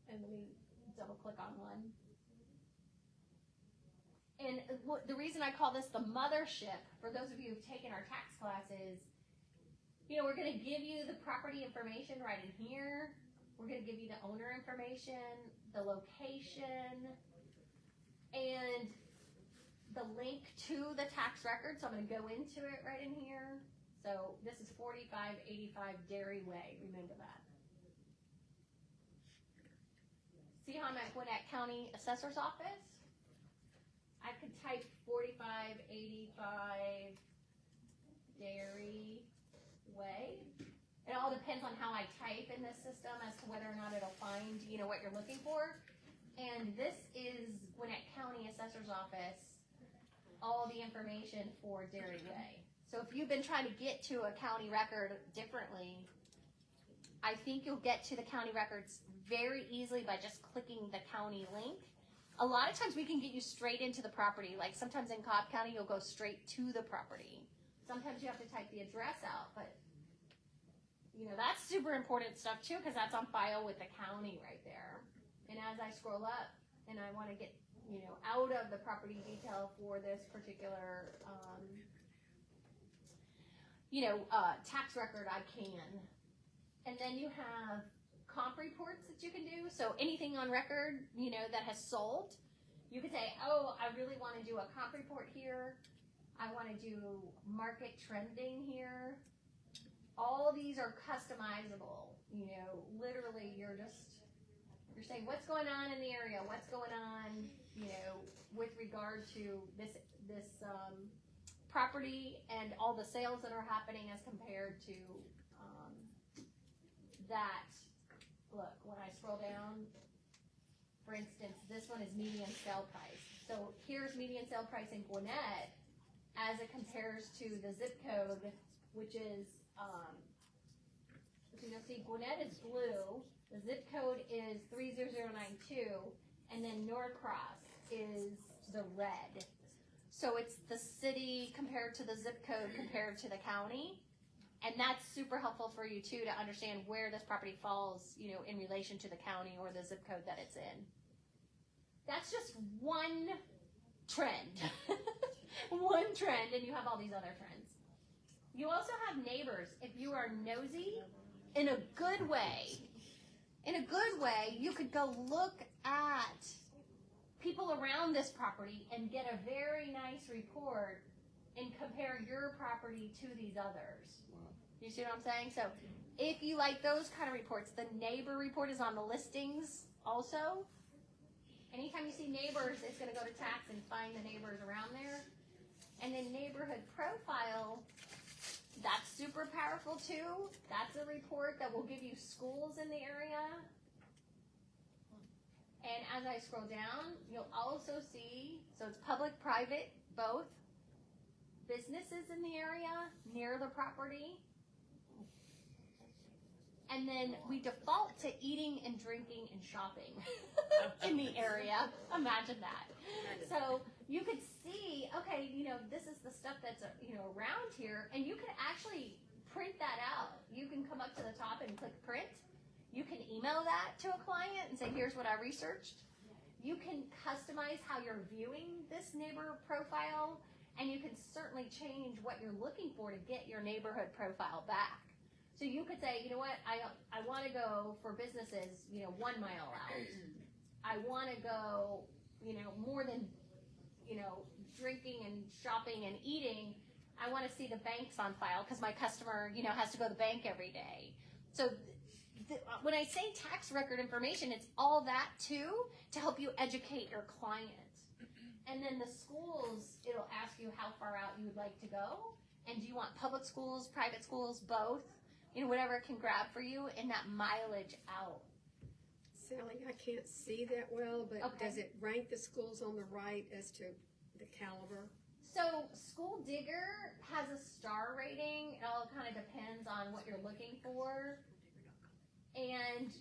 Speaker 2: and let me double click on one. And the reason I call this the mothership, for those of you who've taken our tax classes, we're going to give you the property information right in here. We're going to give you the owner information, the location, and the link to the tax record. So I'm going to go into it right in here. So this is 4585 Dairy Way. Remember that. See how I'm at Gwinnett County Assessor's Office? I could type 4585 Dairy Way. It all depends on how I type in this system as to whether or not it'll find, what you're looking for. And this is Gwinnett County Assessor's Office, all the information for Dairy Way. So if you've been trying to get to a county record differently, I think you'll get to the county records very easily by just clicking the county link. A lot of times we can get you straight into the property. Like sometimes in Cobb County, you'll go straight to the property. Sometimes you have to type the address out, but that's super important stuff too, because that's on file with the county right there. And as I scroll up and I want to get, out of the property detail for this particular, tax record, I can. And then you have comp reports that you can do. So anything on record, that has sold, you could say, oh, I really want to do a comp report here. I want to do market trending here. All these are customizable. Literally you're just You're saying what's going on in the area, what's going on, you know, with regard to this property and all the sales that are happening as compared to that. Look, when I scroll down, for instance, this one is median sale price. So here's median sale price in Gwinnett as it compares to the zip code, which is, you'll see Gwinnett is blue, the zip code is 30092, and then Norcross is the red. So it's the city compared to the zip code compared to the county. And that's super helpful for you too to understand where this property falls, you know, in relation to the county or the zip code that it's in. That's just one trend. One trend, and you have all these other trends. You also have neighbors. If you are nosy, in a good way, you could go look at people around this property and get a very nice report and compare your property to these others. You see what I'm saying? So if you like those kind of reports, the neighbor report is on the listings also. Anytime you see neighbors, it's going to go to tax and find the neighbors around there. And then neighborhood profile, that's super powerful too. That's a report that will give you schools in the area. And as I scroll down, you'll also see, so it's public, private, both. Businesses in the area, near the property. And then we default to eating and drinking and shopping in the area. Imagine that. So you could see, okay, you know, this is the stuff that's, you know, around here, and you can actually print that out. You can come up to the top and click print. You can email that to a client and say, here's what I researched. You can customize how you're viewing this neighbor profile, and you can certainly change what you're looking for to get your neighborhood profile back. So you could say, you know what, I want to go for businesses, you know, 1 mile out. I want to go, you know, more than, you know, drinking and shopping and eating. I want to see the banks on file because my customer, you know, has to go to the bank every day. So when I say tax record information, it's all that too to help you educate your client. And then the schools, it'll ask you how far out you would like to go. And do you want public schools, private schools, both? You know, whatever it can grab for you, and that mileage out.
Speaker 4: Sallie, I can't see that well, but
Speaker 2: Okay.
Speaker 4: does it rank the schools on the right as to the caliber?
Speaker 2: So School Digger has a star rating. It all kind of depends on what you're looking for. And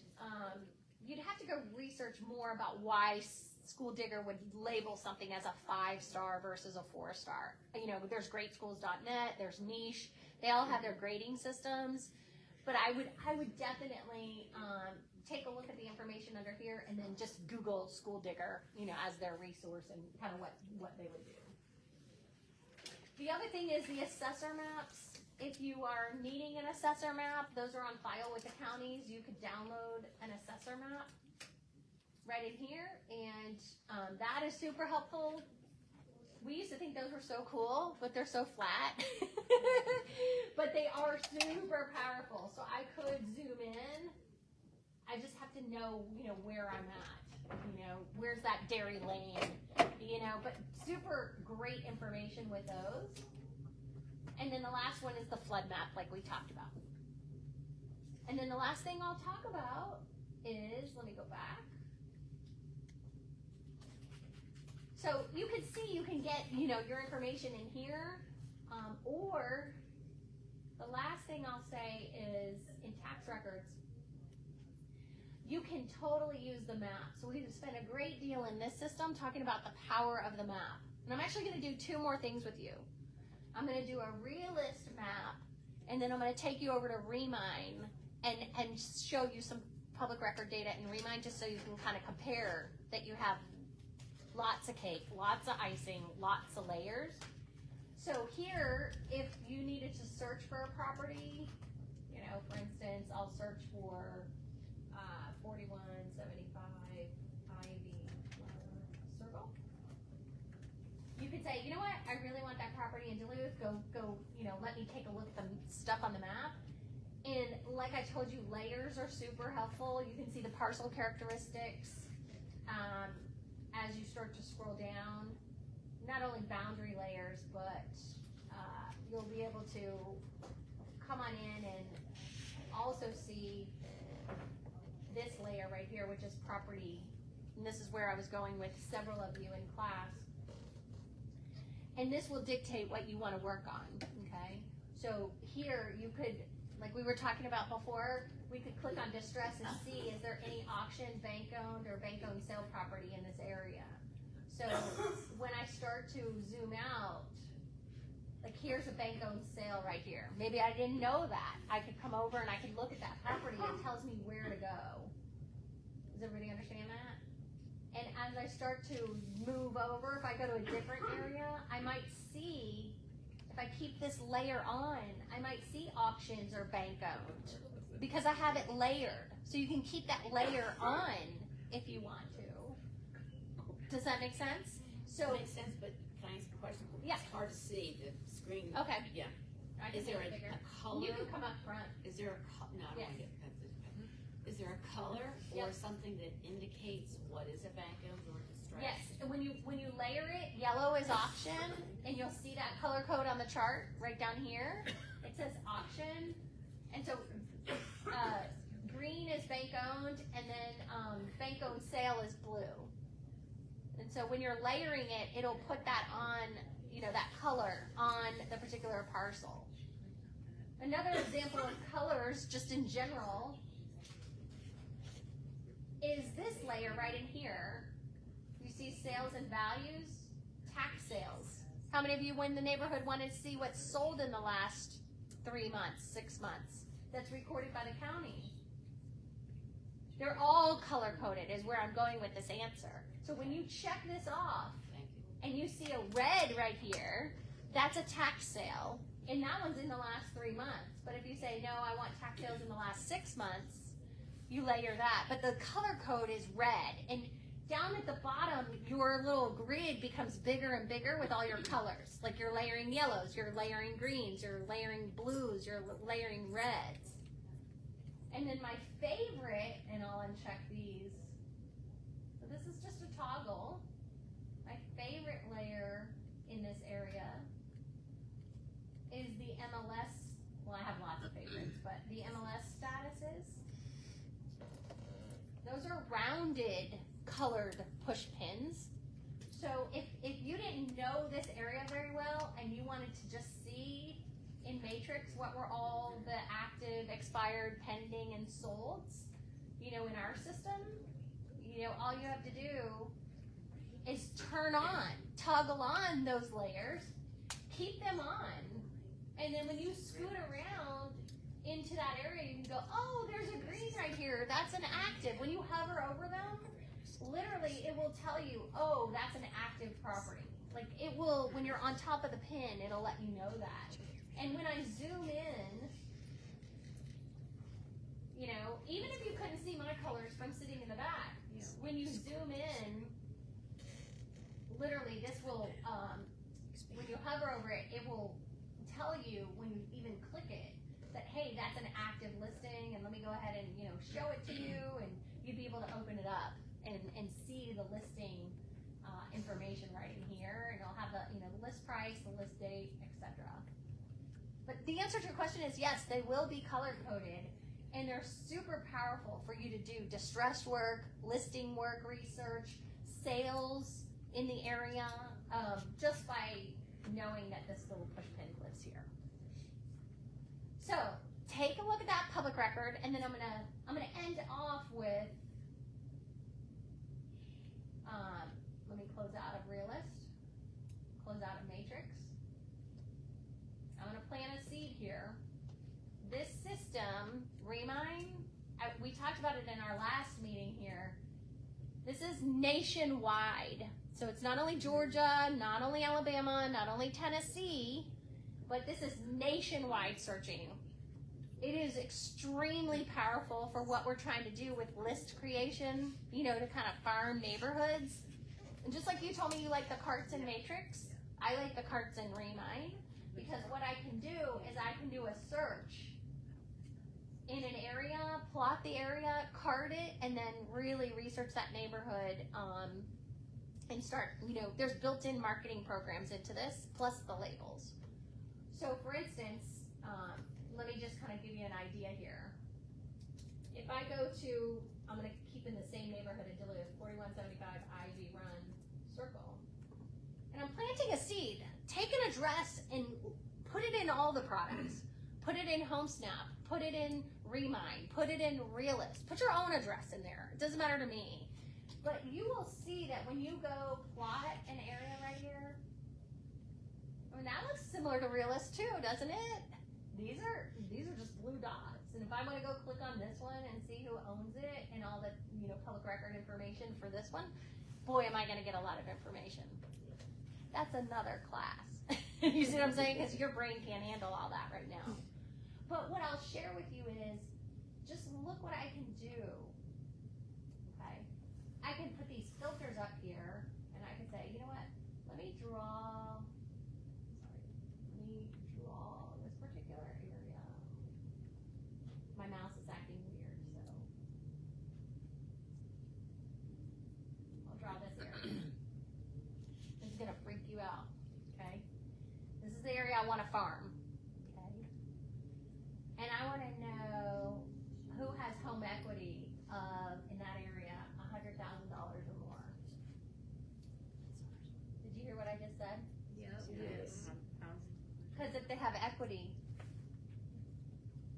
Speaker 2: you'd have to go research more about why School Digger would label something as a 5-star versus a 4-star. You know, there's greatschools.net, there's Niche. They all have their grading systems. But I would definitely take a look at the information under here and then just Google School Digger, you know, as their resource and kind of what they would do. The other thing is the assessor maps. If you are needing an assessor map, those are on file with the counties. You could download an assessor map right in here, and that is super helpful. We used to think those were so cool, but they're so flat. But they are super powerful. So I could zoom in. I just have to know, you know, where I'm at. You know, where's that dairy lane? You know, but super great information with those. And then the last one is the flood map, like we talked about. And then the last thing I'll talk about is, let me go back. So you can see, you can get, you know, your information in here, or the last thing I'll say is in tax records, you can totally use the map. So we've spent a great deal in this system talking about the power of the map. And I'm actually going to do 2 more things with you. I'm going to do a realist map, and then I'm going to take you over to Remine and show you some public record data in Remine just so you can kind of compare that you have lots of cake, lots of icing, lots of layers. So here, if you needed to search for a property, you know, for instance, I'll search for 4175 Ivy Circle. You could say, you know what, I really want that property in Duluth. Go, you know, let me take a look at the stuff on the map. And like I told you, layers are super helpful. You can see the parcel characteristics as you start to scroll down. Not only boundary layers, but you'll be able to come on in and also see this layer right here, which is property. And this is where I was going with several of you in class. And this will dictate what you want to work on, okay? So here you could, like we were talking about before, we could click on distress and see, is there any auction, bank-owned, or bank-owned sale property in this area? So when I start to zoom out, like here's a bank-owned sale right here. Maybe I didn't know that. I could come over and I could look at that property. It tells me where to go. Does everybody understand that? And as I start to move over, if I go to a different area, I might see, if I keep this layer on, I might see auctions or bank-owned because I have it layered. So you can keep that layer on if you want to. Does that make sense? So
Speaker 9: It makes sense, but can I ask a question?
Speaker 2: Yeah.
Speaker 9: It's hard to see the screen.
Speaker 2: Okay.
Speaker 9: Yeah.
Speaker 2: I can
Speaker 9: Is there
Speaker 2: make it bigger.
Speaker 9: a color?
Speaker 2: You can come up front.
Speaker 9: Is there a no? I don't want to get past this. Is there a color or
Speaker 2: Yep.
Speaker 9: something that indicates what is a bank-owned or distressed?
Speaker 2: Yes, and when you layer it, yellow is auction, and you'll see that color code on the chart right down here. It says auction, and so green is bank owned, and then bank owned sale is blue. And so when you're layering it, it'll put that on, that color on the particular parcel. Another example of colors, just in general, is this layer right in here. You see sales and values, tax sales. How many of you in the neighborhood wanted to see what's sold in the last 3 months, 6 months? That's recorded by the county. They're all color coded is where I'm going with this answer. So when you check this off and you see a red right here, that's a tax sale. And that one's in the last 3 months. But if you say, no, I want tax sales in the last 6 months, you layer that. But the color code is red. And down at the bottom, your little grid becomes bigger and bigger with all your colors. Like you're layering yellows, you're layering greens, you're layering blues, you're layering reds. And then my favorite, and I'll uncheck these. So this is just a toggle. My favorite layer in this area is the MLS. Well, I have lots of favorites, but the MLS statuses. Those are rounded, colored push pins. So if you didn't know this area very well and you wanted to just see in Matrix what were all the active, expired, pending, and solds, in our system, all you have to do is toggle on those layers, keep them on, and then when you scoot around into that area, you can go, oh, there's a green right here, that's an active. When you hover over them, literally it will tell you, oh, that's an active property. Like it will, when you're on top of the pin, it'll let you know that. And when I zoom in, even if you couldn't see my colors from sitting in the back, when you zoom in, literally this will, when you hover over it, it will tell you when you even click it that, hey, that's an active listing, and let me go ahead and, show it to you, and you'd be able to open it up and see the listing information right in here, and it'll have the, the list price, the list date, etc. But the answer to your question is yes, they will be color coded, and they're super powerful for you to do distress work, listing work, research, sales in the area, just by knowing that this little push pin lives here. So take a look at that public record, and then I'm gonna end off with. Let me close out of Realist, close out of Matrix. I'm gonna plant a seed here. This system, Remind, we talked about it in our last meeting here. This is nationwide. So it's not only Georgia, not only Alabama, not only Tennessee, but this is nationwide searching. It is extremely powerful for what we're trying to do with list creation, to kind of farm neighborhoods. And just like you told me you like the carts in Matrix, I like the carts in Remind, because what I can do is I can do a search in an area, plot the area, card it, and then really research that neighborhood, and start, there's built-in marketing programs into this, plus the labels. So for instance, let me just kind of give you an idea here. If I go to, I'm going to keep in the same neighborhood in Duluth, 4175 Ivy Run Circle, and I'm planting a seed. Take an address and put it in all the products. Put it in HomeSnap, put it in Remind, put it in Realist. Put your own address in there. It doesn't matter to me. But you will see that when you go plot an area right here, I mean, that looks similar to Realist too, doesn't it? These are just blue dots. And if I want to go click on this one and see who owns it and all the public record information for this one, boy, am I going to get a lot of information. That's another class. You see what I'm saying? Because your brain can't handle all that right now. But what I'll share with you is, just look what I can do. Okay? I can put these filters up here, and I can say, you know what? Let me draw this particular area. My mouse is acting weird, so I'll draw this area. This is gonna freak you out, okay? This is the area I want to farm, okay? And I want to know who has home equity in that area, $100,000 or more. Did you hear what I just said?
Speaker 6: Yes.
Speaker 2: Because if they have equity,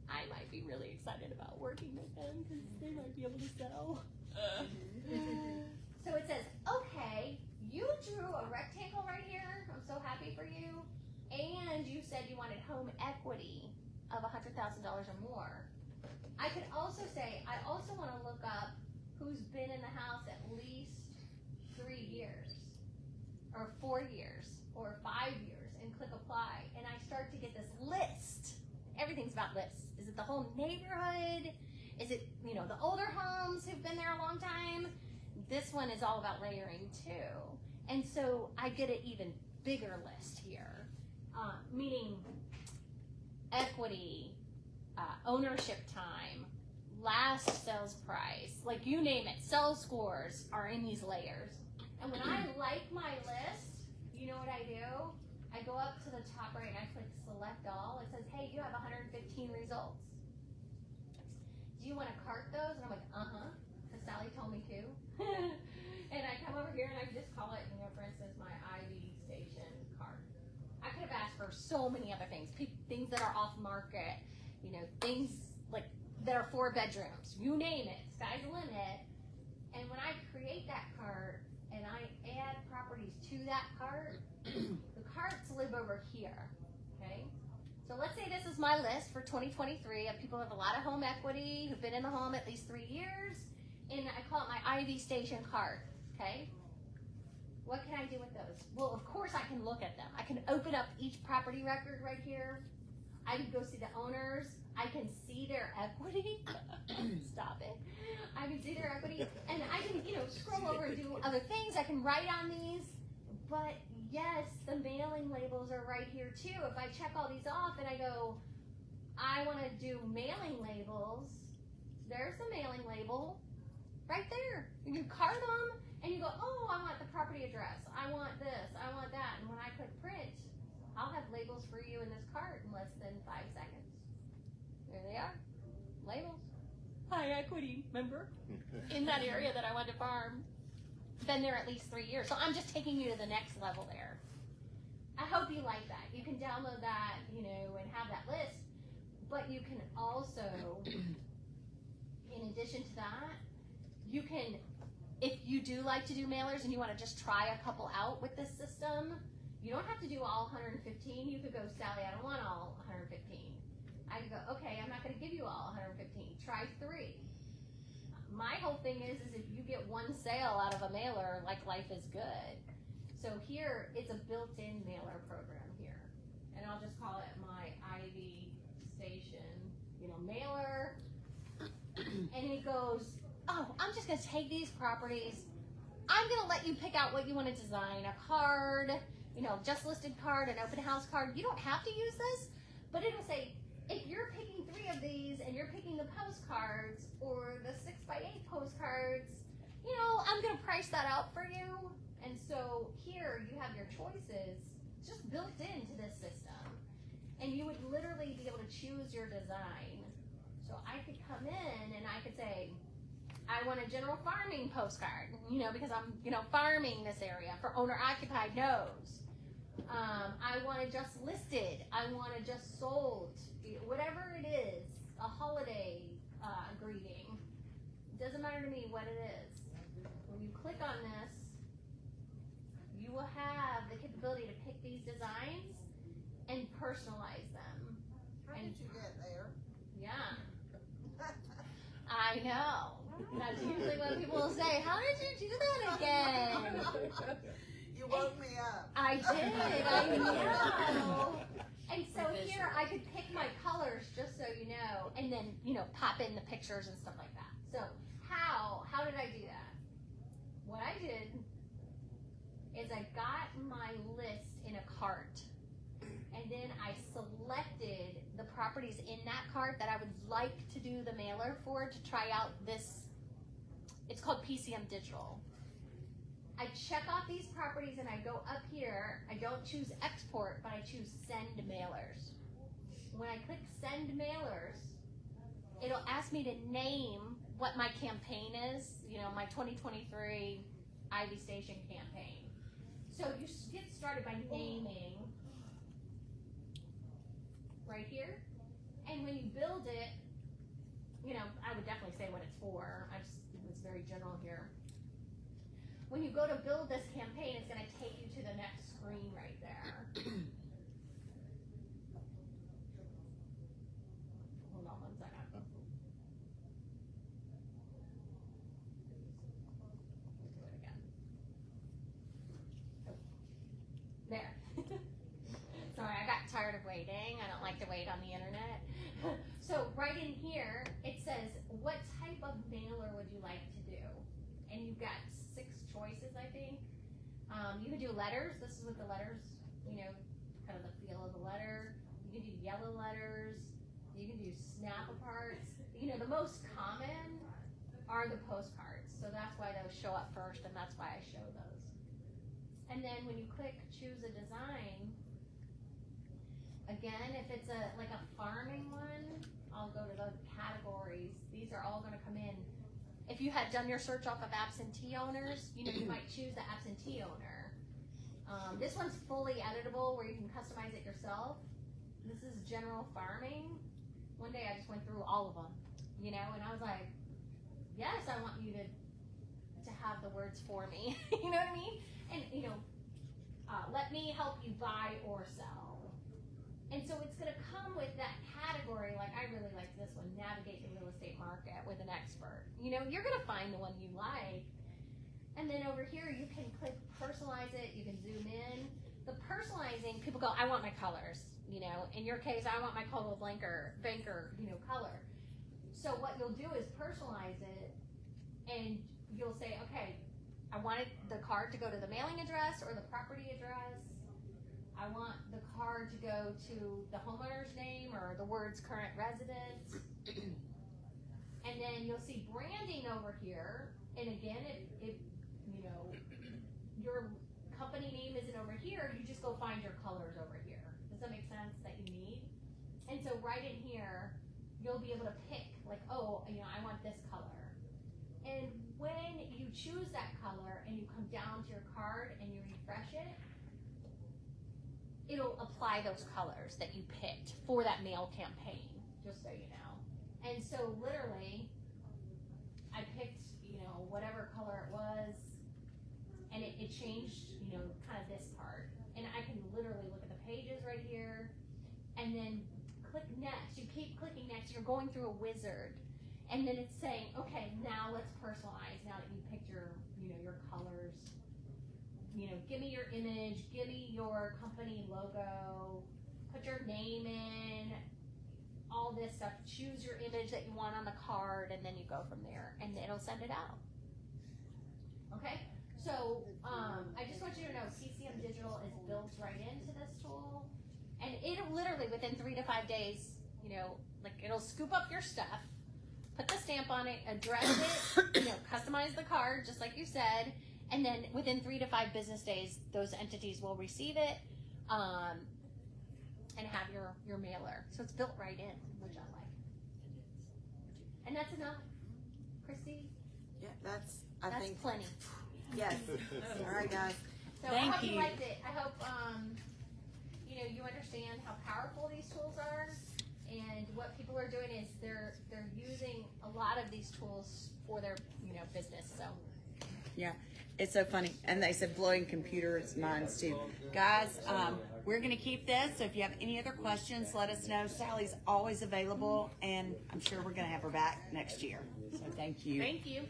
Speaker 2: I might be really excited about working with them because they might be able to sell. So it says, okay, you drew a rectangle right here. I'm so happy for you. And you said you wanted home equity of $100,000 or more. I could also say, I also want to look up who's been in the house at least 3 years, or 4 years, or 5 years, and click apply. And I start to get this list. Everything's about lists. Is it the whole neighborhood? Is it, the older homes who've been there a long time? This one is all about layering too. And so I get an even bigger list here, meaning equity, ownership time, last sales price, like you name it, sales scores are in these layers. And when I like my list, you know what I do? I go up to the top right and I click select all. It says, hey, you have 115 results. Do you want to cart those? And I'm like, because Sallie told me to. And I come over here and I just call it, for instance, my IV station cart. I could have asked for so many other things, things that are off market, things like that are 4 bedrooms. You name it, sky's the limit. And when I create that cart and I add properties to that cart, the carts live over here, okay? So let's say this is my list for 2023 of people who have a lot of home equity, who've been in the home at least 3 years, and I call it my IV station cart, okay? What can I do with those? Well, of course I can look at them. I can open up each property record right here. I can go see the owners. I can see their equity. Stop it. I can see their equity, and I can, scroll over and do other things. I can write on these, but yes, the mailing labels are right here too. If I check all these off and I go, I want to do mailing labels, there's the mailing label right there. You can cart them, and you go, oh, I want the property address. I want this. I want that. And when I click print, I'll have labels for you in this cart in less than 5 seconds. There they are. Labels. High equity, remember? In that area that I want to farm. Been there at least 3 years. So I'm just taking you to the next level there. I hope you like that. You can download that, and have that list. But you can also, in addition to that, you can, if you do like to do mailers and you want to just try a couple out with this system, you don't have to do all 115. You could go, Sallie, I don't want all 115. I could go, okay, I'm not going to give you all 115. Try 3. My whole thing is if you get 1 sale out of a mailer, like life is good. So here, it's a built-in mailer program here. And I'll just call it my IV station, mailer. And it goes, oh, I'm just going to take these properties. I'm going to let you pick out what you want to design. A card, just listed card, an open house card. You don't have to use this, but it'll say, if you're picking 3 of these and you're picking the postcards or the 6x8 postcards, you know, I'm gonna price that out for you. And so here you have your choices just built into this system. And you would literally be able to choose your design. So I could come in and I could say, I want a general farming postcard, you know, because I'm, you know, farming this area for owner occupied no's. I want it just listed. I want it just sold. Whatever it is, a holiday greeting. Doesn't matter to me what it is. When you click on this, you will have the capability to pick these designs and personalize them.
Speaker 5: How did you get there?
Speaker 2: Yeah. I know. That's usually what people will say. How did you do that again?
Speaker 5: You woke me up.
Speaker 2: I did. I know. And so here I could pick my colors, just so you know, and then, you know, pop in the pictures and stuff like that. So how did I do that? What I did is I got my list in a cart, and then I selected the properties in that cart that I would like to do the mailer for to try out this. It's called PCM Digital. I check off these properties and I go up here. I don't choose export, but I choose send mailers. When I click send mailers, it'll ask me to name what my campaign is, you know, my 2023 Ivy Station campaign. So you get started by naming right here. And when you build it, you know, I would definitely say what it's for. It's very general here. When you go to build this campaign, it's going to take you to the next screen right there. Hold on 1 second. Let's do it again. There. Sorry, I got tired of waiting. I don't like to wait on the internet. So right in here, it says, what type of mailer would you like to do? And you've got 6 choices, I think. You can do letters. This is what the letters, you know, kind of the feel of the letter. You can do yellow letters. You can do snap aparts. You know, the most common are the postcards. So that's why those show up first, and that's why I show those. And then when you click choose a design, again, if it's like a farming one, I'll go to the categories. These are all going to come in. If you had done your search off of absentee owners, you know, you might choose the absentee owner. This one's fully editable where you can customize it yourself. This is general farming. One day I just went through all of them, you know, and I was like, yes, I want you to have the words for me. You know what I mean? And, you know, let me help you buy or sell. And so it's going to come with that category, like I really like this one, navigate the real estate market with an expert. You know, you're going to find the one you like. And then over here, you can click personalize it. You can zoom in. The personalizing, people go, I want my colors. You know, in your case, I want my Coldwell Banker, you know, color. So what you'll do is personalize it, and you'll say, okay, I wanted the card to go to the mailing address or the property address. I want the card to go to the homeowner's name or the words current residence. And then you'll see branding over here. And again, if you know, your company name isn't over here, you just go find your colors over here. Does that make sense that you need? And so right in here, you'll be able to pick like, oh, you know, I want this color. And when you choose that color and you come down to your card and you refresh it, it'll apply those colors that you picked for that mail campaign, just so you know. And so literally, I picked, you know, whatever color it was, and it changed, you know, kind of this part. And I can literally look at the pages right here, and then click next. You keep clicking next, you're going through a wizard. And then it's saying, okay, now let's personalize, now that you picked your, you know, your colors. You know, give me your image, give me your company logo, put your name in, all this stuff. Choose your image that you want on the card, and then you go from there, and it'll send it out. Okay? So, I just want you to know PCM Digital is built right into this tool, and it'll literally, within 3 to 5 days, like it'll scoop up your stuff, put the stamp on it, address it, customize the card, just like you said, and then within 3 to 5 business days, those entities will receive it, and have your mailer. So it's built right in, which I like. And that's enough. Christy,
Speaker 8: Yeah, that's
Speaker 2: that's plenty.
Speaker 8: yes. All right, guys.
Speaker 2: So
Speaker 8: Thank
Speaker 2: I hope you
Speaker 8: you.
Speaker 2: liked it. I hope you understand how powerful these tools are, and what people are doing is they're using a lot of these tools for their business. So
Speaker 1: Yeah, it's so funny. And they said blowing computers minds too. Guys, we're going to keep this. So if you have any other questions, let us know. Sallie's always available, and I'm sure we're going to have her back next year. So thank you.
Speaker 2: thank you.